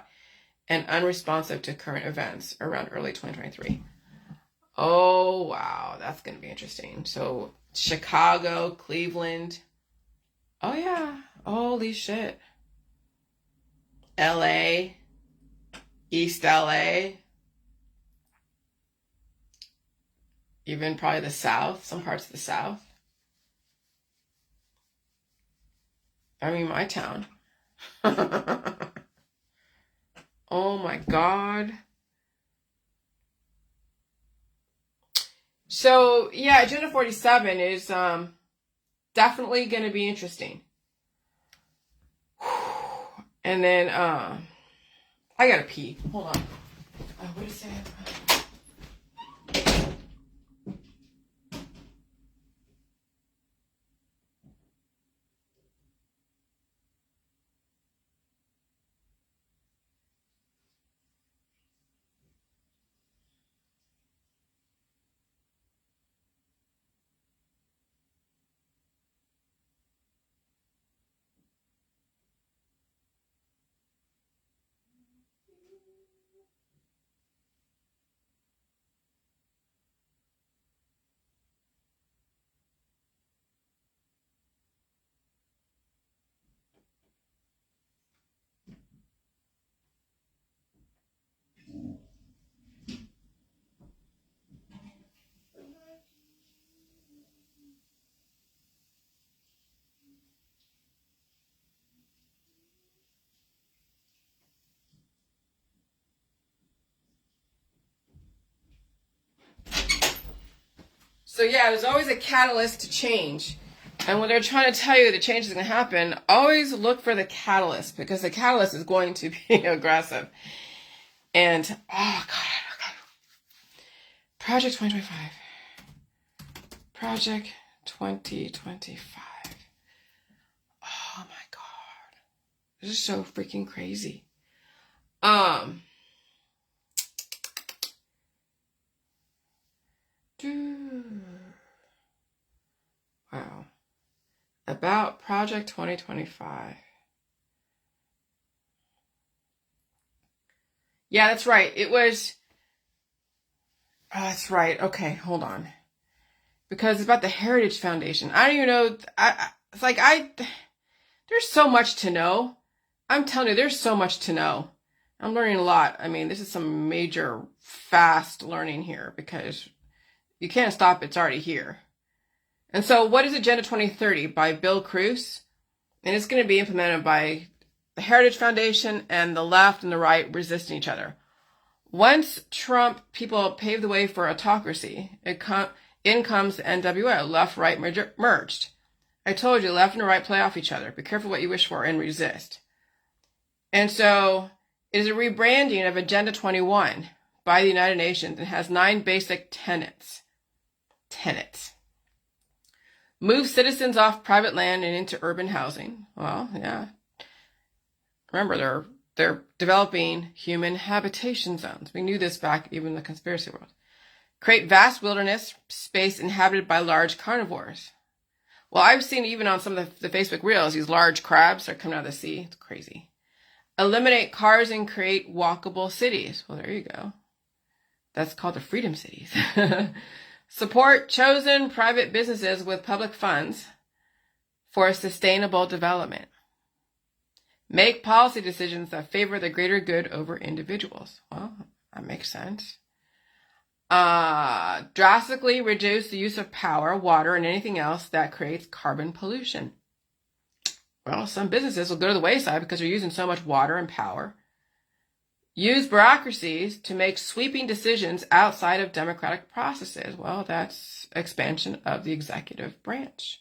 and unresponsive to current events around early 2023. Oh, wow. That's going to be interesting. So, Chicago, Cleveland. Oh, yeah. Holy shit. LA. East LA. Even probably the South. Some parts of the South. I mean, my town. Oh, my God. So, yeah, Agenda 47 is definitely going to be interesting. And then, I got to pee. Hold on. What is that? So yeah, there's always a catalyst to change. And when they're trying to tell you the change is going to happen, always look for the catalyst, because the catalyst is going to be aggressive. And, oh God. Project 2025. Project 2025. Oh my God. This is so freaking crazy. Wow. About Project 2025. Yeah, that's right. It was... Oh, that's right. Okay, hold on. Because it's about the Heritage Foundation. I don't even know... There's so much to know. I'm telling you, there's so much to know. I'm learning a lot. I mean, this is some major, fast learning here, because you can't stop. It's already here. And so what is Agenda 2030 by Bill Cruz? And it's going to be implemented by the Heritage Foundation and the left and the right resisting each other. Once Trump people paved the way for autocracy, in comes the NWO, left-right merged. I told you, left and right play off each other. Be careful what you wish for and resist. And so it is a rebranding of Agenda 21 by the United Nations and has 9 basic tenets. Move citizens off private land and into urban housing. Well, yeah. Remember, they're developing human habitation zones. We knew this back even in the conspiracy world. Create vast wilderness space inhabited by large carnivores. Well, I've seen even on some of the Facebook reels, these large crabs are coming out of the sea. It's crazy. Eliminate cars and create walkable cities. Well, there you go. That's called the Freedom Cities. Support chosen private businesses with public funds for sustainable development. Make policy decisions that favor the greater good over individuals. Well, that makes sense. Drastically reduce the use of power, water, and anything else that creates carbon pollution. Well, some businesses will go to the wayside because they're using so much water and power. Use bureaucracies to make sweeping decisions outside of democratic processes. Well, that's expansion of the executive branch.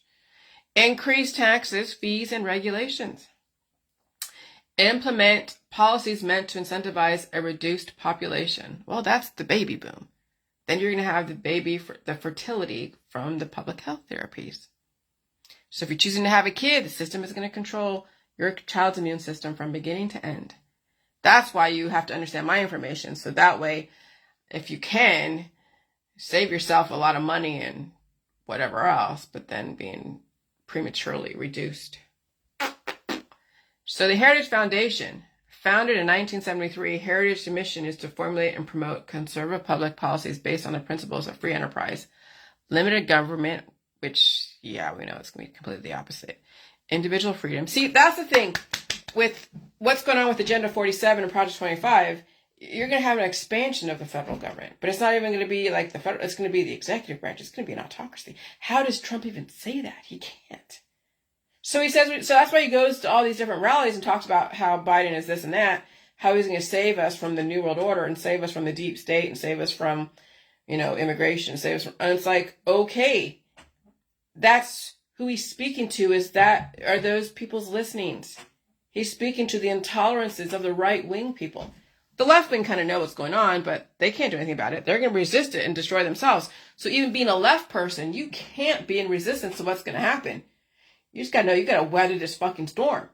Increase taxes, fees, and regulations. Implement policies meant to incentivize a reduced population. Well, that's the baby boom. Then you're going to have the fertility from the public health therapies. So if you're choosing to have a kid, the system is going to control your child's immune system from beginning to end. That's why you have to understand my information. So that way, if you can, save yourself a lot of money and whatever else, but then being prematurely reduced. So the Heritage Foundation, founded in 1973, Heritage's mission is to formulate and promote conservative public policies based on the principles of free enterprise, limited government, which, yeah, we know it's going to be completely the opposite, individual freedom. See, that's the thing with what's going on with Agenda 47 and Project 25. You're going to have an expansion of the federal government, but it's not even going to be like the federal, it's going to be the executive branch. It's going to be an autocracy. How does Trump even say that? He can't. So he says, so that's why he goes to all these different rallies and talks about how Biden is this and that, how he's going to save us from the New World Order and save us from the deep state and save us from, immigration, save us from, and it's like, okay, that's who he's speaking to, are those people's listenings. He's speaking to the intolerances of the right-wing people. The left wing kind of know what's going on, but they can't do anything about it. They're going to resist it and destroy themselves. So even being a left person, you can't be in resistance to what's going to happen. You just got to know you got to weather this fucking storm.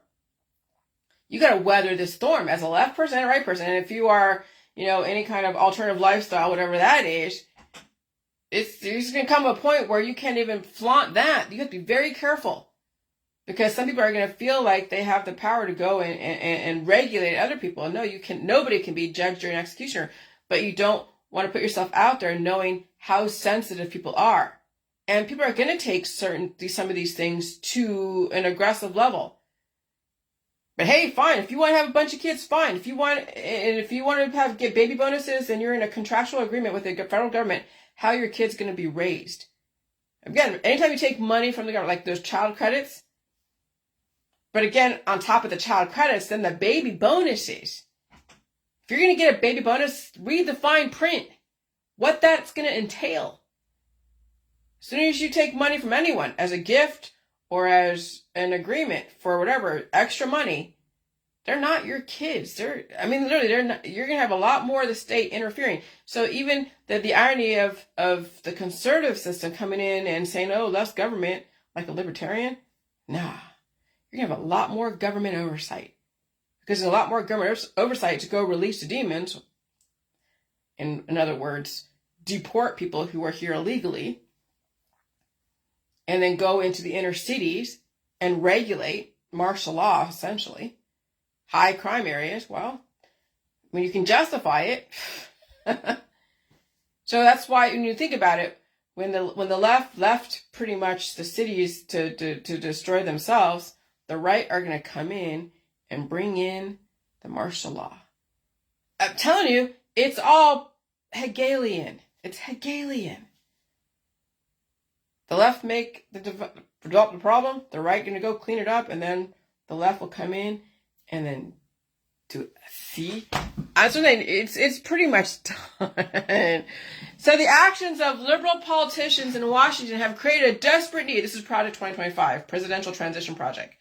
You got to weather this storm as a left person and a right person. And if you are, any kind of alternative lifestyle, whatever that is, there's going to come a point where you can't even flaunt that. You have to be very careful. Because some people are going to feel like they have the power to go and regulate other people. No, nobody can be judge, jury, and executioner. But you don't want to put yourself out there knowing how sensitive people are. And people are going to take some of these things to an aggressive level. But hey, fine. If you want to have a bunch of kids, fine. If you want to get baby bonuses, then you're in a contractual agreement with the federal government how your kid's going to be raised. Again, anytime you take money from the government, like those child credits. But again, on top of the child credits, then the baby bonuses. If you're going to get a baby bonus, read the fine print. What that's going to entail. As soon as you take money from anyone as a gift or as an agreement for whatever extra money, they're not your kids. Literally, they're not. You're gonna have a lot more of the state interfering. So even the irony of the conservative system coming in and saying, "Oh, less government," like a libertarian, nah, you're gonna have a lot more government oversight because there's a lot more government oversight to go release the demons. In other words, deport people who are here illegally. And then go into the inner cities and regulate martial law, essentially. High crime areas, well, when you can justify it. So that's why when you think about it, when the left left pretty much the cities to destroy themselves, the right are going to come in and bring in the martial law. I'm telling you, it's all Hegelian. It's Hegelian. The left develop the problem, the right going to go clean it up, and then the left will come in and then do it. See? That's what it's pretty much done. So the actions of liberal politicians in Washington have created a desperate need. This is Project 2025, Presidential Transition Project.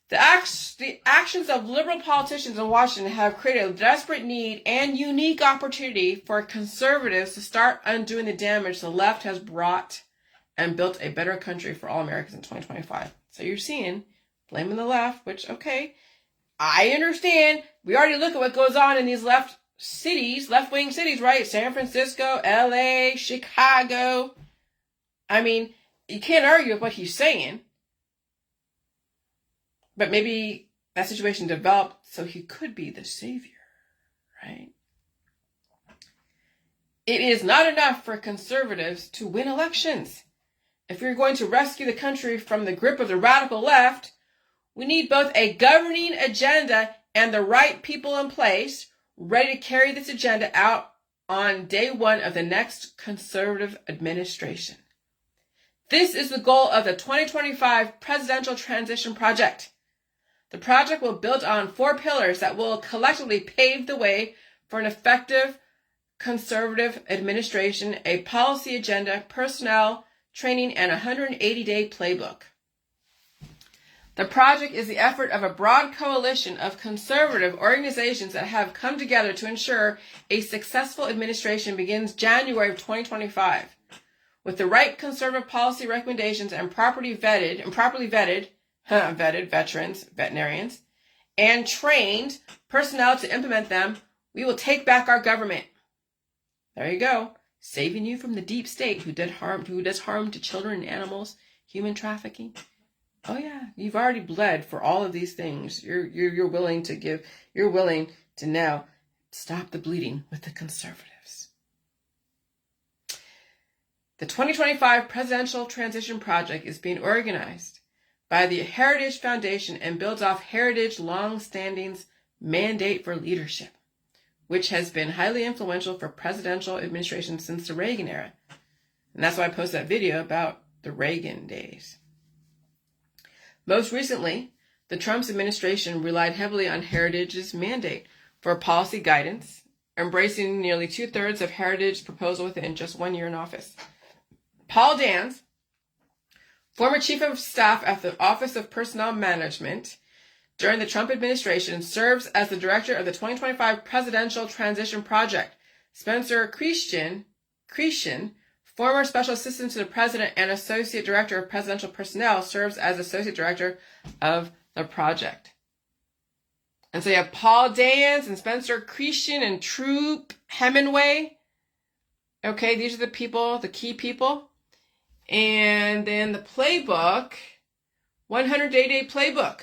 The actions of liberal politicians in Washington have created a desperate need and unique opportunity for conservatives to start undoing the damage the left has brought and built a better country for all Americans in 2025. So you're seeing blaming the left, which, okay, I understand. We already look at what goes on in these left-wing cities, right? San Francisco, LA, Chicago. I mean, you can't argue with what he's saying. But maybe that situation developed so he could be the savior, right? It is not enough for conservatives to win elections. If we're going to rescue the country from the grip of the radical left, we need both a governing agenda and the right people in place ready to carry this agenda out on day one of the next conservative administration. This is the goal of the 2025 Presidential Transition Project. The project will build on 4 pillars that will collectively pave the way for an effective conservative administration, a policy agenda, personnel, training, and a 180-day playbook. The project is the effort of a broad coalition of conservative organizations that have come together to ensure a successful administration begins January of 2025. With the right conservative policy recommendations and properly vetted veterans, veterinarians, and trained personnel to implement them, we will take back our government. There you go. Saving you from the deep state who does harm to children and animals, human trafficking. Oh yeah, you've already bled for all of these things. You're willing to now stop the bleeding with the conservatives. The 2025 Presidential Transition Project is being organized by the Heritage Foundation and builds off Heritage long-standing's mandate for leadership, which has been highly influential for presidential administrations since the Reagan era. And that's why I posted that video about the Reagan days. Most recently, the Trump administration relied heavily on Heritage's mandate for policy guidance, embracing nearly 2/3 of Heritage's proposal within just 1 year in office. Paul Dans, former chief of staff at the Office of Personnel Management during the Trump administration, serves as the director of the 2025 Presidential Transition Project. Spencer Creashen, former special assistant to the president and associate director of presidential personnel, serves as associate director of the project. And so you have Paul Dans and Spencer Creashen and Troop Hemingway. Okay, these are the people, the key people. And then the playbook, 100-day playbook.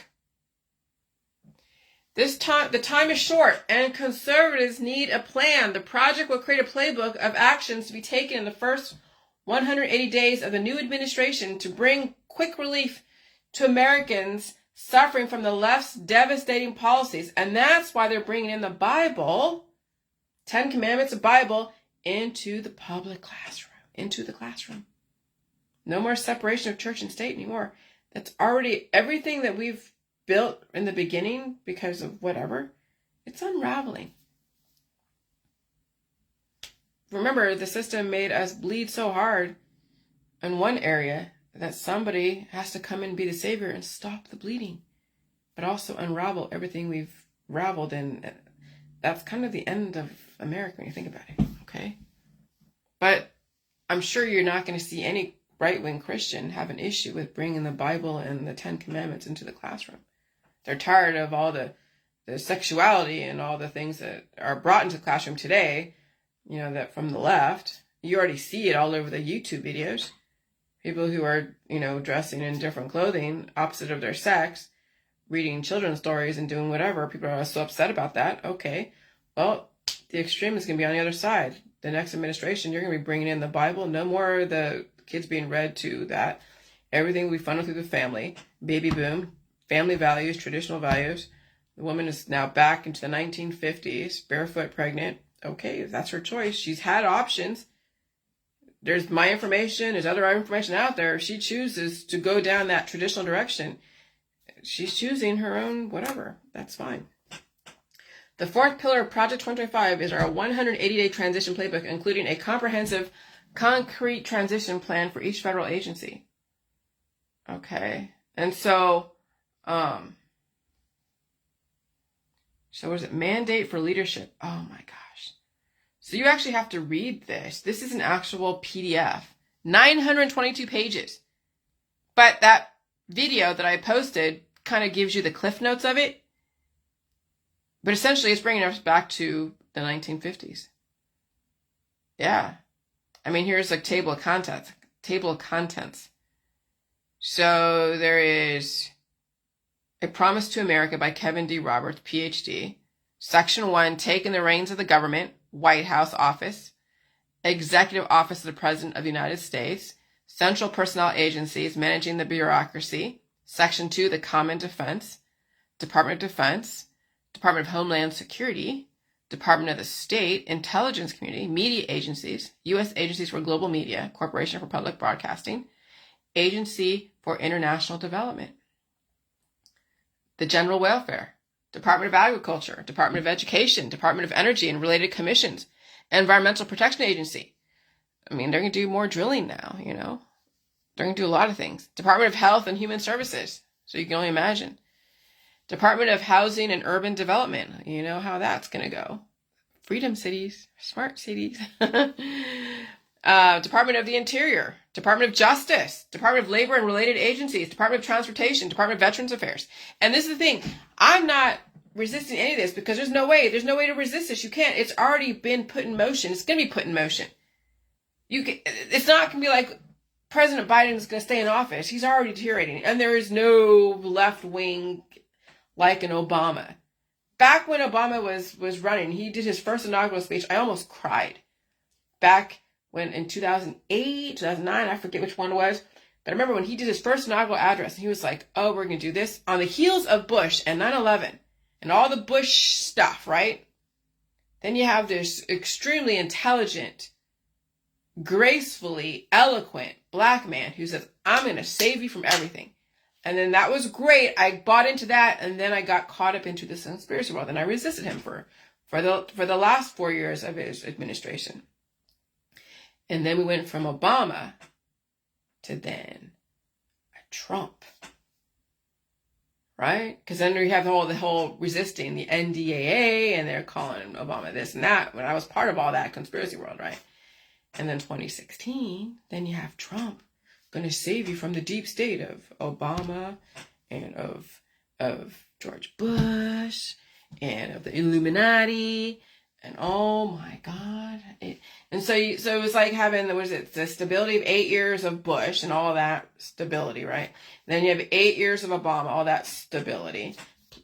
The time is short, and conservatives need a plan. The project will create a playbook of actions to be taken in the first 180 days of the new administration to bring quick relief to Americans suffering from the left's devastating policies. And that's why they're bringing in the Bible, 10 Commandments of Bible, into the public classroom, into the classroom. No more separation of church and state anymore. That's already everything that we've built in the beginning because of whatever. It's unraveling. Remember, the system made us bleed so hard in one area that somebody has to come and be the savior and stop the bleeding, but also unravel everything we've raveled, and that's kind of the end of America when you think about it, okay? But I'm sure you're not going to see any right-wing Christian have an issue with bringing the Bible and the 10 Commandments into the classroom. They're tired of all the sexuality and all the things that are brought into the classroom today, that from the left. You already see it all over the YouTube videos. People who are, dressing in different clothing opposite of their sex, reading children's stories and doing whatever. People are so upset about that. Okay, well, the extreme is going to be on the other side. The next administration, you're going to be bringing in the Bible. No more the kids being read to that. Everything will be funneled through the family. Baby boom. Family values, traditional values. The woman is now back into the 1950s, barefoot, pregnant. Okay, if that's her choice. She's had options. there's my information, there's other information out there. If she chooses to go down that traditional direction, she's choosing her own whatever. That's fine. The fourth pillar of Project 2025 is our 180-day transition playbook, including a comprehensive, concrete transition plan for each federal agency. Okay. And so what is it? Mandate for leadership. Oh my gosh. So you actually have to read this. This is an actual PDF. 922 pages. But that video that I posted kind of gives you the cliff notes of it. But essentially it's bringing us back to the 1950s. Yeah. I mean, here's a table of contents. So there is A Promise to America by Kevin D. Roberts, PhD. Section 1, Taking the Reins of the Government, White House Office, Executive Office of the President of the United States, Central Personnel Agencies, Managing the Bureaucracy. Section 2, The Common Defense, Department of Defense, Department of Homeland Security, Department of the State, Intelligence Community, Media Agencies, U.S. Agencies for Global Media, Corporation for Public Broadcasting, Agency for International Development, the General Welfare, Department of Agriculture, Department of Education, Department of Energy and related commissions, Environmental Protection Agency. I mean, they're going to do more drilling now, you know. They're going to do a lot of things. Department of Health and Human Services. So you can only imagine. Department of Housing and Urban Development. You know how that's going to go. Freedom cities, smart cities. Department of the Interior, Department of Justice, Department of Labor and related agencies, Department of Transportation, Department of Veterans Affairs. And this is the thing. I'm not resisting any of this because there's no way to resist this. You can't. It's already been put in motion. It's going to be put in motion. It's not going to be like President Biden is going to stay in office. He's already deteriorating. And there is no left wing like an Obama. Back when Obama was running, he did his first inaugural speech. I almost cried. Back when in 2008, 2009, I forget which one it was. But I remember when he did his first inaugural address, and he was like, oh, we're going to do this on the heels of Bush and 9/11 and all the Bush stuff, right? Then you have this extremely intelligent, gracefully eloquent black man who says, I'm going to save you from everything. And then that was great. I bought into that, and then I got caught up into this conspiracy world, and I resisted him for the last 4 years of his administration. And then we went from Obama to then Trump, right? Because then we have the whole resisting the NDAA, and they're calling Obama this and that. When I was part of all that conspiracy world, right? And then 2016, then you have Trump going to save you from the deep state of Obama and of George Bush and of the Illuminati. And oh my God. So it was like having, the stability of 8 years of Bush and all that stability, right? And then you have 8 years of Obama, all that stability.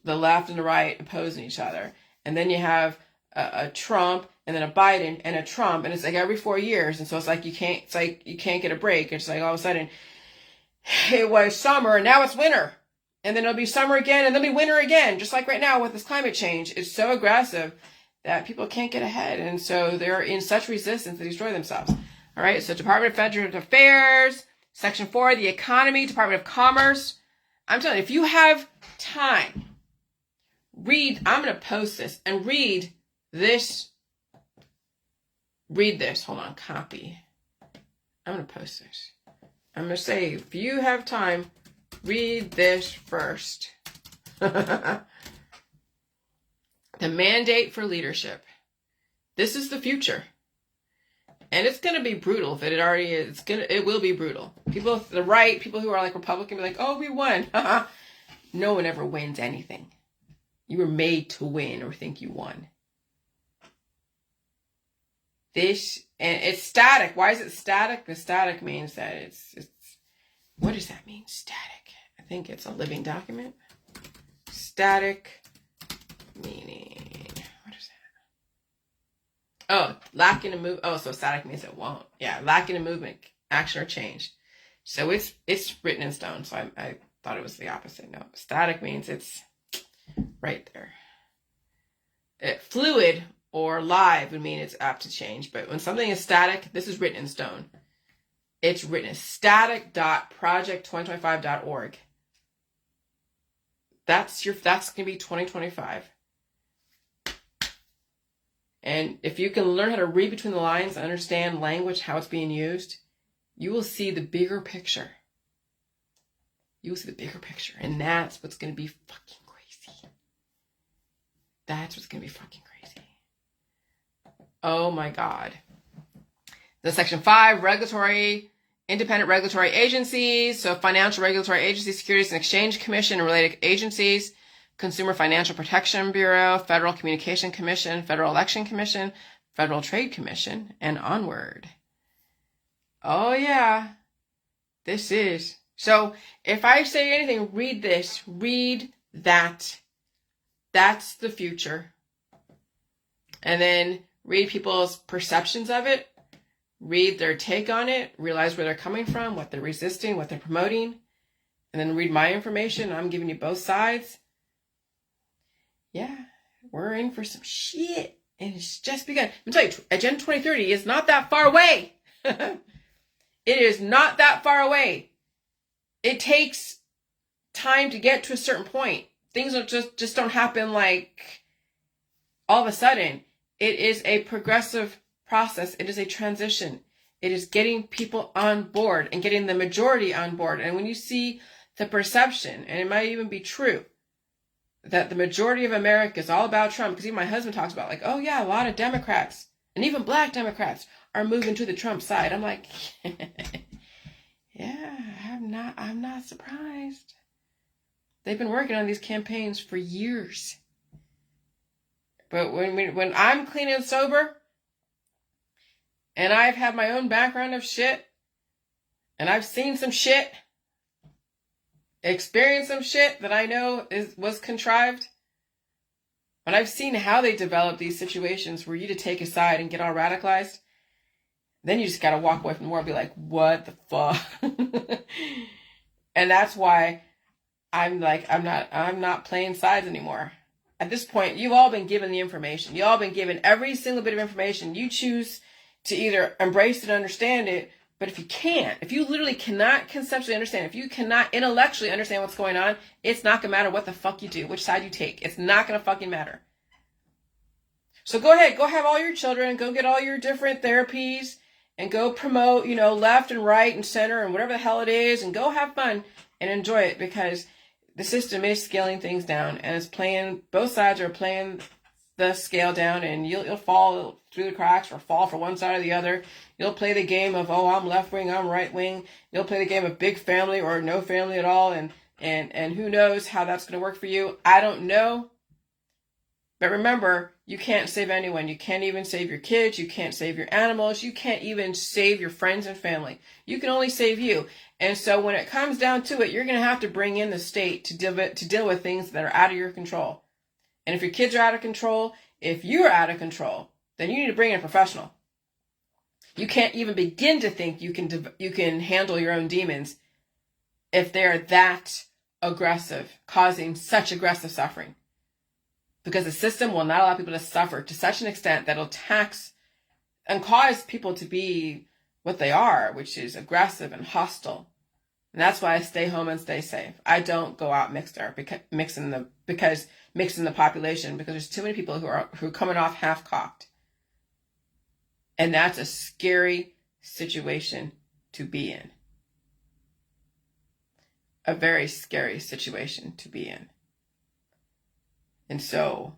The left and the right opposing each other. And then you have a Trump and then a Biden and a Trump. And it's like every 4 years. And so it's like you can't get a break. It's like all of a sudden it was summer and now it's winter. And then it'll be summer again and then it'll be winter again. Just like right now with this climate change. It's so aggressive that people can't get ahead. And so they're in such resistance to destroy themselves. All right. So Department of Veterans Affairs, Section 4, the economy, Department of Commerce. I'm telling you, if you have time, I'm going to post this and read this. Hold on. Copy. I'm going to post this. I'm going to say, if you have time, read this first. The mandate for leadership. This is the future. And it's going to be brutal if it already is. It will be brutal. People, the right, people who are like Republican, be like, oh, we won. No one ever wins anything. You were made to win or think you won. And it's static. Why is it static? The static means that it's, what does that mean? Static. I think it's a living document. Static meaning, what is that? Oh, lacking a move. Oh, so static means it won't. Yeah, lacking a movement, action, or change. So it's written in stone. So I thought it was the opposite. No, static means it's right there. Fluid or live would mean it's apt to change. But when something is static, this is written in stone. It's written as static.project2025.org. That's going to be 2025. And if you can learn how to read between the lines and understand language, how it's being used, you will see the bigger picture. You will see the bigger picture. And that's what's going to be fucking crazy. That's what's going to be fucking crazy. Oh my God. The Section 5, independent regulatory agencies. So Financial Regulatory Agency, Securities and Exchange Commission and related agencies. Consumer Financial Protection Bureau, Federal Communication Commission, Federal Election Commission, Federal Trade Commission, and onward. Oh yeah, this is. So if I say anything, read this, read that. That's the future. And then read people's perceptions of it, read their take on it, realize where they're coming from, what they're resisting, what they're promoting, and then read my information. I'm giving you both sides. Yeah, we're in for some shit, and it's just begun. I'm telling you, Agenda 2030 is not that far away. It is not that far away. It takes time to get to a certain point. Things don't just don't happen like all of a sudden. It is a progressive process. It is a transition. It is getting people on board and getting the majority on board. And when you see the perception, and it might even be true, that the majority of America is all about Trump, because even my husband talks about, like, oh yeah, a lot of Democrats, and even black Democrats, are moving to the Trump side. I'm like, yeah, I'm not surprised. They've been working on these campaigns for years. But when I'm clean and sober, and I've had my own background of shit, and I've seen some shit, experienced some shit that I know was contrived, when I've seen how they develop these situations where you to take a side and get all radicalized, then you just gotta walk away from the world and be like, what the fuck? And that's why I'm like, I'm not playing sides anymore. At this point, you've all been given the information. You've all been given every single bit of information. You choose to either embrace it and understand it, but if you can't, if you literally cannot conceptually understand, if you cannot intellectually understand what's going on, it's not going to matter what the fuck you do, which side you take. It's not going to fucking matter. So go ahead, go have all your children, go get all your different therapies, and go promote, left and right and center and whatever the hell it is, and go have fun and enjoy it, because the system is scaling things down, and it's playing, both sides are playing the scale down, and you'll fall through the cracks or fall for one side or the other. You'll play the game of, oh, I'm left wing, I'm right wing. You'll play the game of big family or no family at all, and who knows how that's going to work for you. I don't know. But remember, you can't save anyone. You can't even save your kids. You can't save your animals. You can't even save your friends and family. You can only save you. And so when it comes down to it, you're going to have to bring in the state to deal with things that are out of your control. And if your kids are out of control, if you're out of control, then you need to bring in a professional. You can't even begin to think you can handle your own demons if they're that aggressive, causing such aggressive suffering. Because the system will not allow people to suffer to such an extent that it'll tax and cause people to be what they are, which is aggressive and hostile. And that's why I stay home and stay safe. I don't go out mixing the population, because there's too many people who are coming off half-cocked. And that's a scary situation to be in. A very scary situation to be in. And so,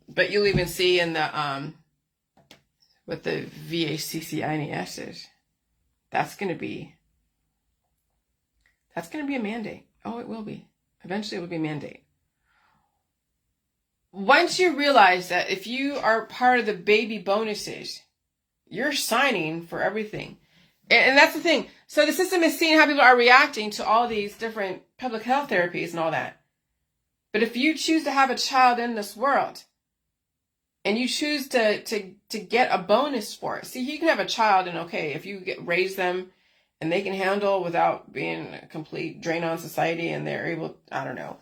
but you'll even see in the, with the VACCINESs, that's going to be a mandate. Oh, it will be. Eventually it will be a mandate. Once you realize that if you are part of the baby bonuses, you're signing for everything. And that's the thing. So the system is seeing how people are reacting to all these different public health therapies and all that. But if you choose to have a child in this world, and you choose to get a bonus for it. See, you can have a child, and okay, if you raise them and they can handle without being a complete drain on society, and they're able, I don't know.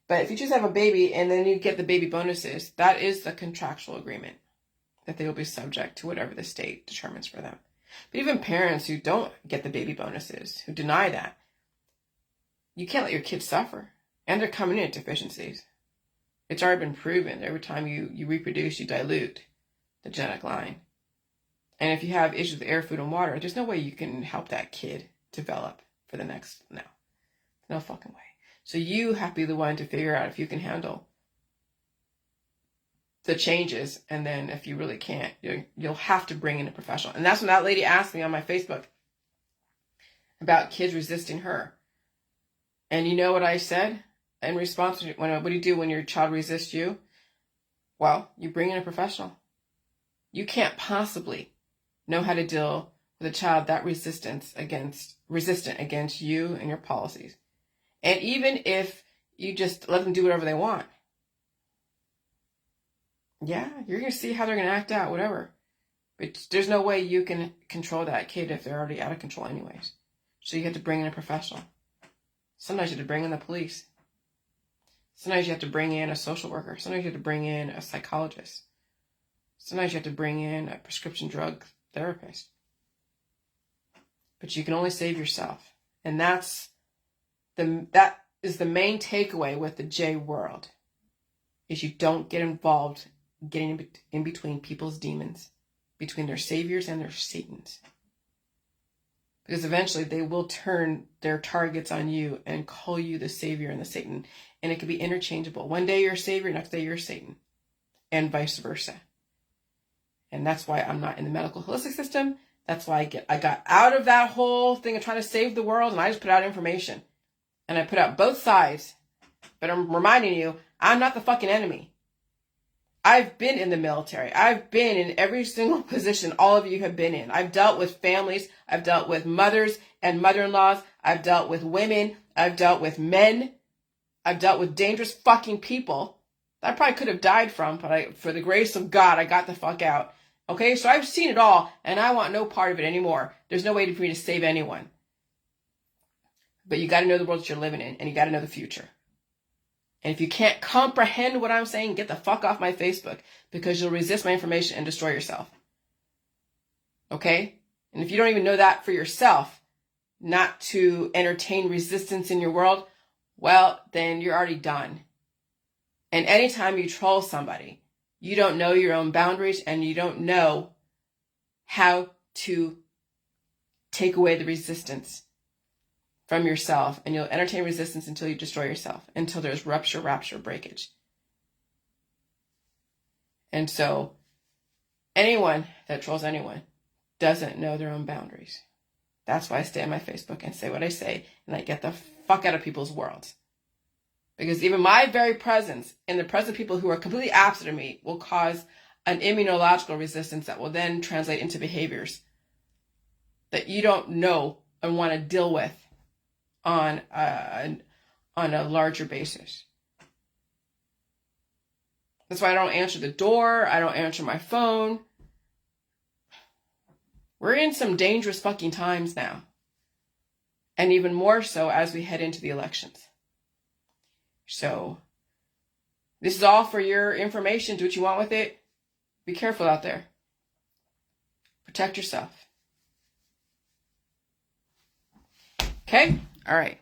But if you choose to have a baby and then you get the baby bonuses, that is the contractual agreement. that they will be subject to whatever the state determines for them. But even parents who don't get the baby bonuses, who deny that, you can't let your kids suffer. And they're coming in at deficiencies. It's already been proven. Every time you reproduce, you dilute the genetic line. And if you have issues with air, food, and water, there's no way you can help that kid develop for the next, no fucking way. So you have to be the one to figure out if you can handle the changes, and then if you really can't, you'll have to bring in a professional. And that's when that lady asked me on my Facebook about kids resisting her. And you know what I said in response to, what do you do when your child resists you? Well, you bring in a professional. You can't possibly know how to deal with a child that resistant against you and your policies. And even if you just let them do whatever they want, yeah, you're going to see how they're going to act out, whatever. But there's no way you can control that kid if they're already out of control anyways. So you have to bring in a professional. Sometimes you have to bring in the police. Sometimes you have to bring in a social worker. Sometimes you have to bring in a psychologist. Sometimes you have to bring in a prescription drug therapist. But you can only save yourself. And that is the main takeaway with the J world, is you don't get involved getting in between people's demons, between their saviors and their satans. Because eventually they will turn their targets on you and call you the savior and the Satan. And it can be interchangeable. One day you're a savior, next day you're Satan. And vice versa. And that's why I'm not in the medical holistic system. That's why I got out of that whole thing of trying to save the world, and I just put out information. And I put out both sides. But I'm reminding you, I'm not the fucking enemy. I've been in the military. I've been in every single position all of you have been in. I've dealt with families. I've dealt with mothers and mother-in-laws. I've dealt with women. I've dealt with men. I've dealt with dangerous fucking people that I probably could have died from, but for the grace of God, I got the fuck out. Okay, so I've seen it all, and I want no part of it anymore. There's no way for me to save anyone. But you got to know the world that you're living in, and you got to know the future. And if you can't comprehend what I'm saying, get the fuck off my Facebook, because you'll resist my information and destroy yourself. Okay? And if you don't even know that for yourself, not to entertain resistance in your world, well, then you're already done. And anytime you troll somebody, you don't know your own boundaries, and you don't know how to take away the resistance from yourself, and you'll entertain resistance until you destroy yourself, until there's rupture, breakage. And so anyone that trolls anyone doesn't know their own boundaries. That's why I stay on my Facebook and say what I say, and I get the fuck out of people's worlds. Because even my very presence in the presence of people who are completely absent of me will cause an immunological resistance that will then translate into behaviors that you don't know and want to deal with on a larger basis. That's why I don't answer the door. I don't answer my phone. We're in some dangerous fucking times now. And even more so as we head into the elections. So, this is all for your information. Do what you want with it. Be careful out there. Protect yourself. Okay? All right.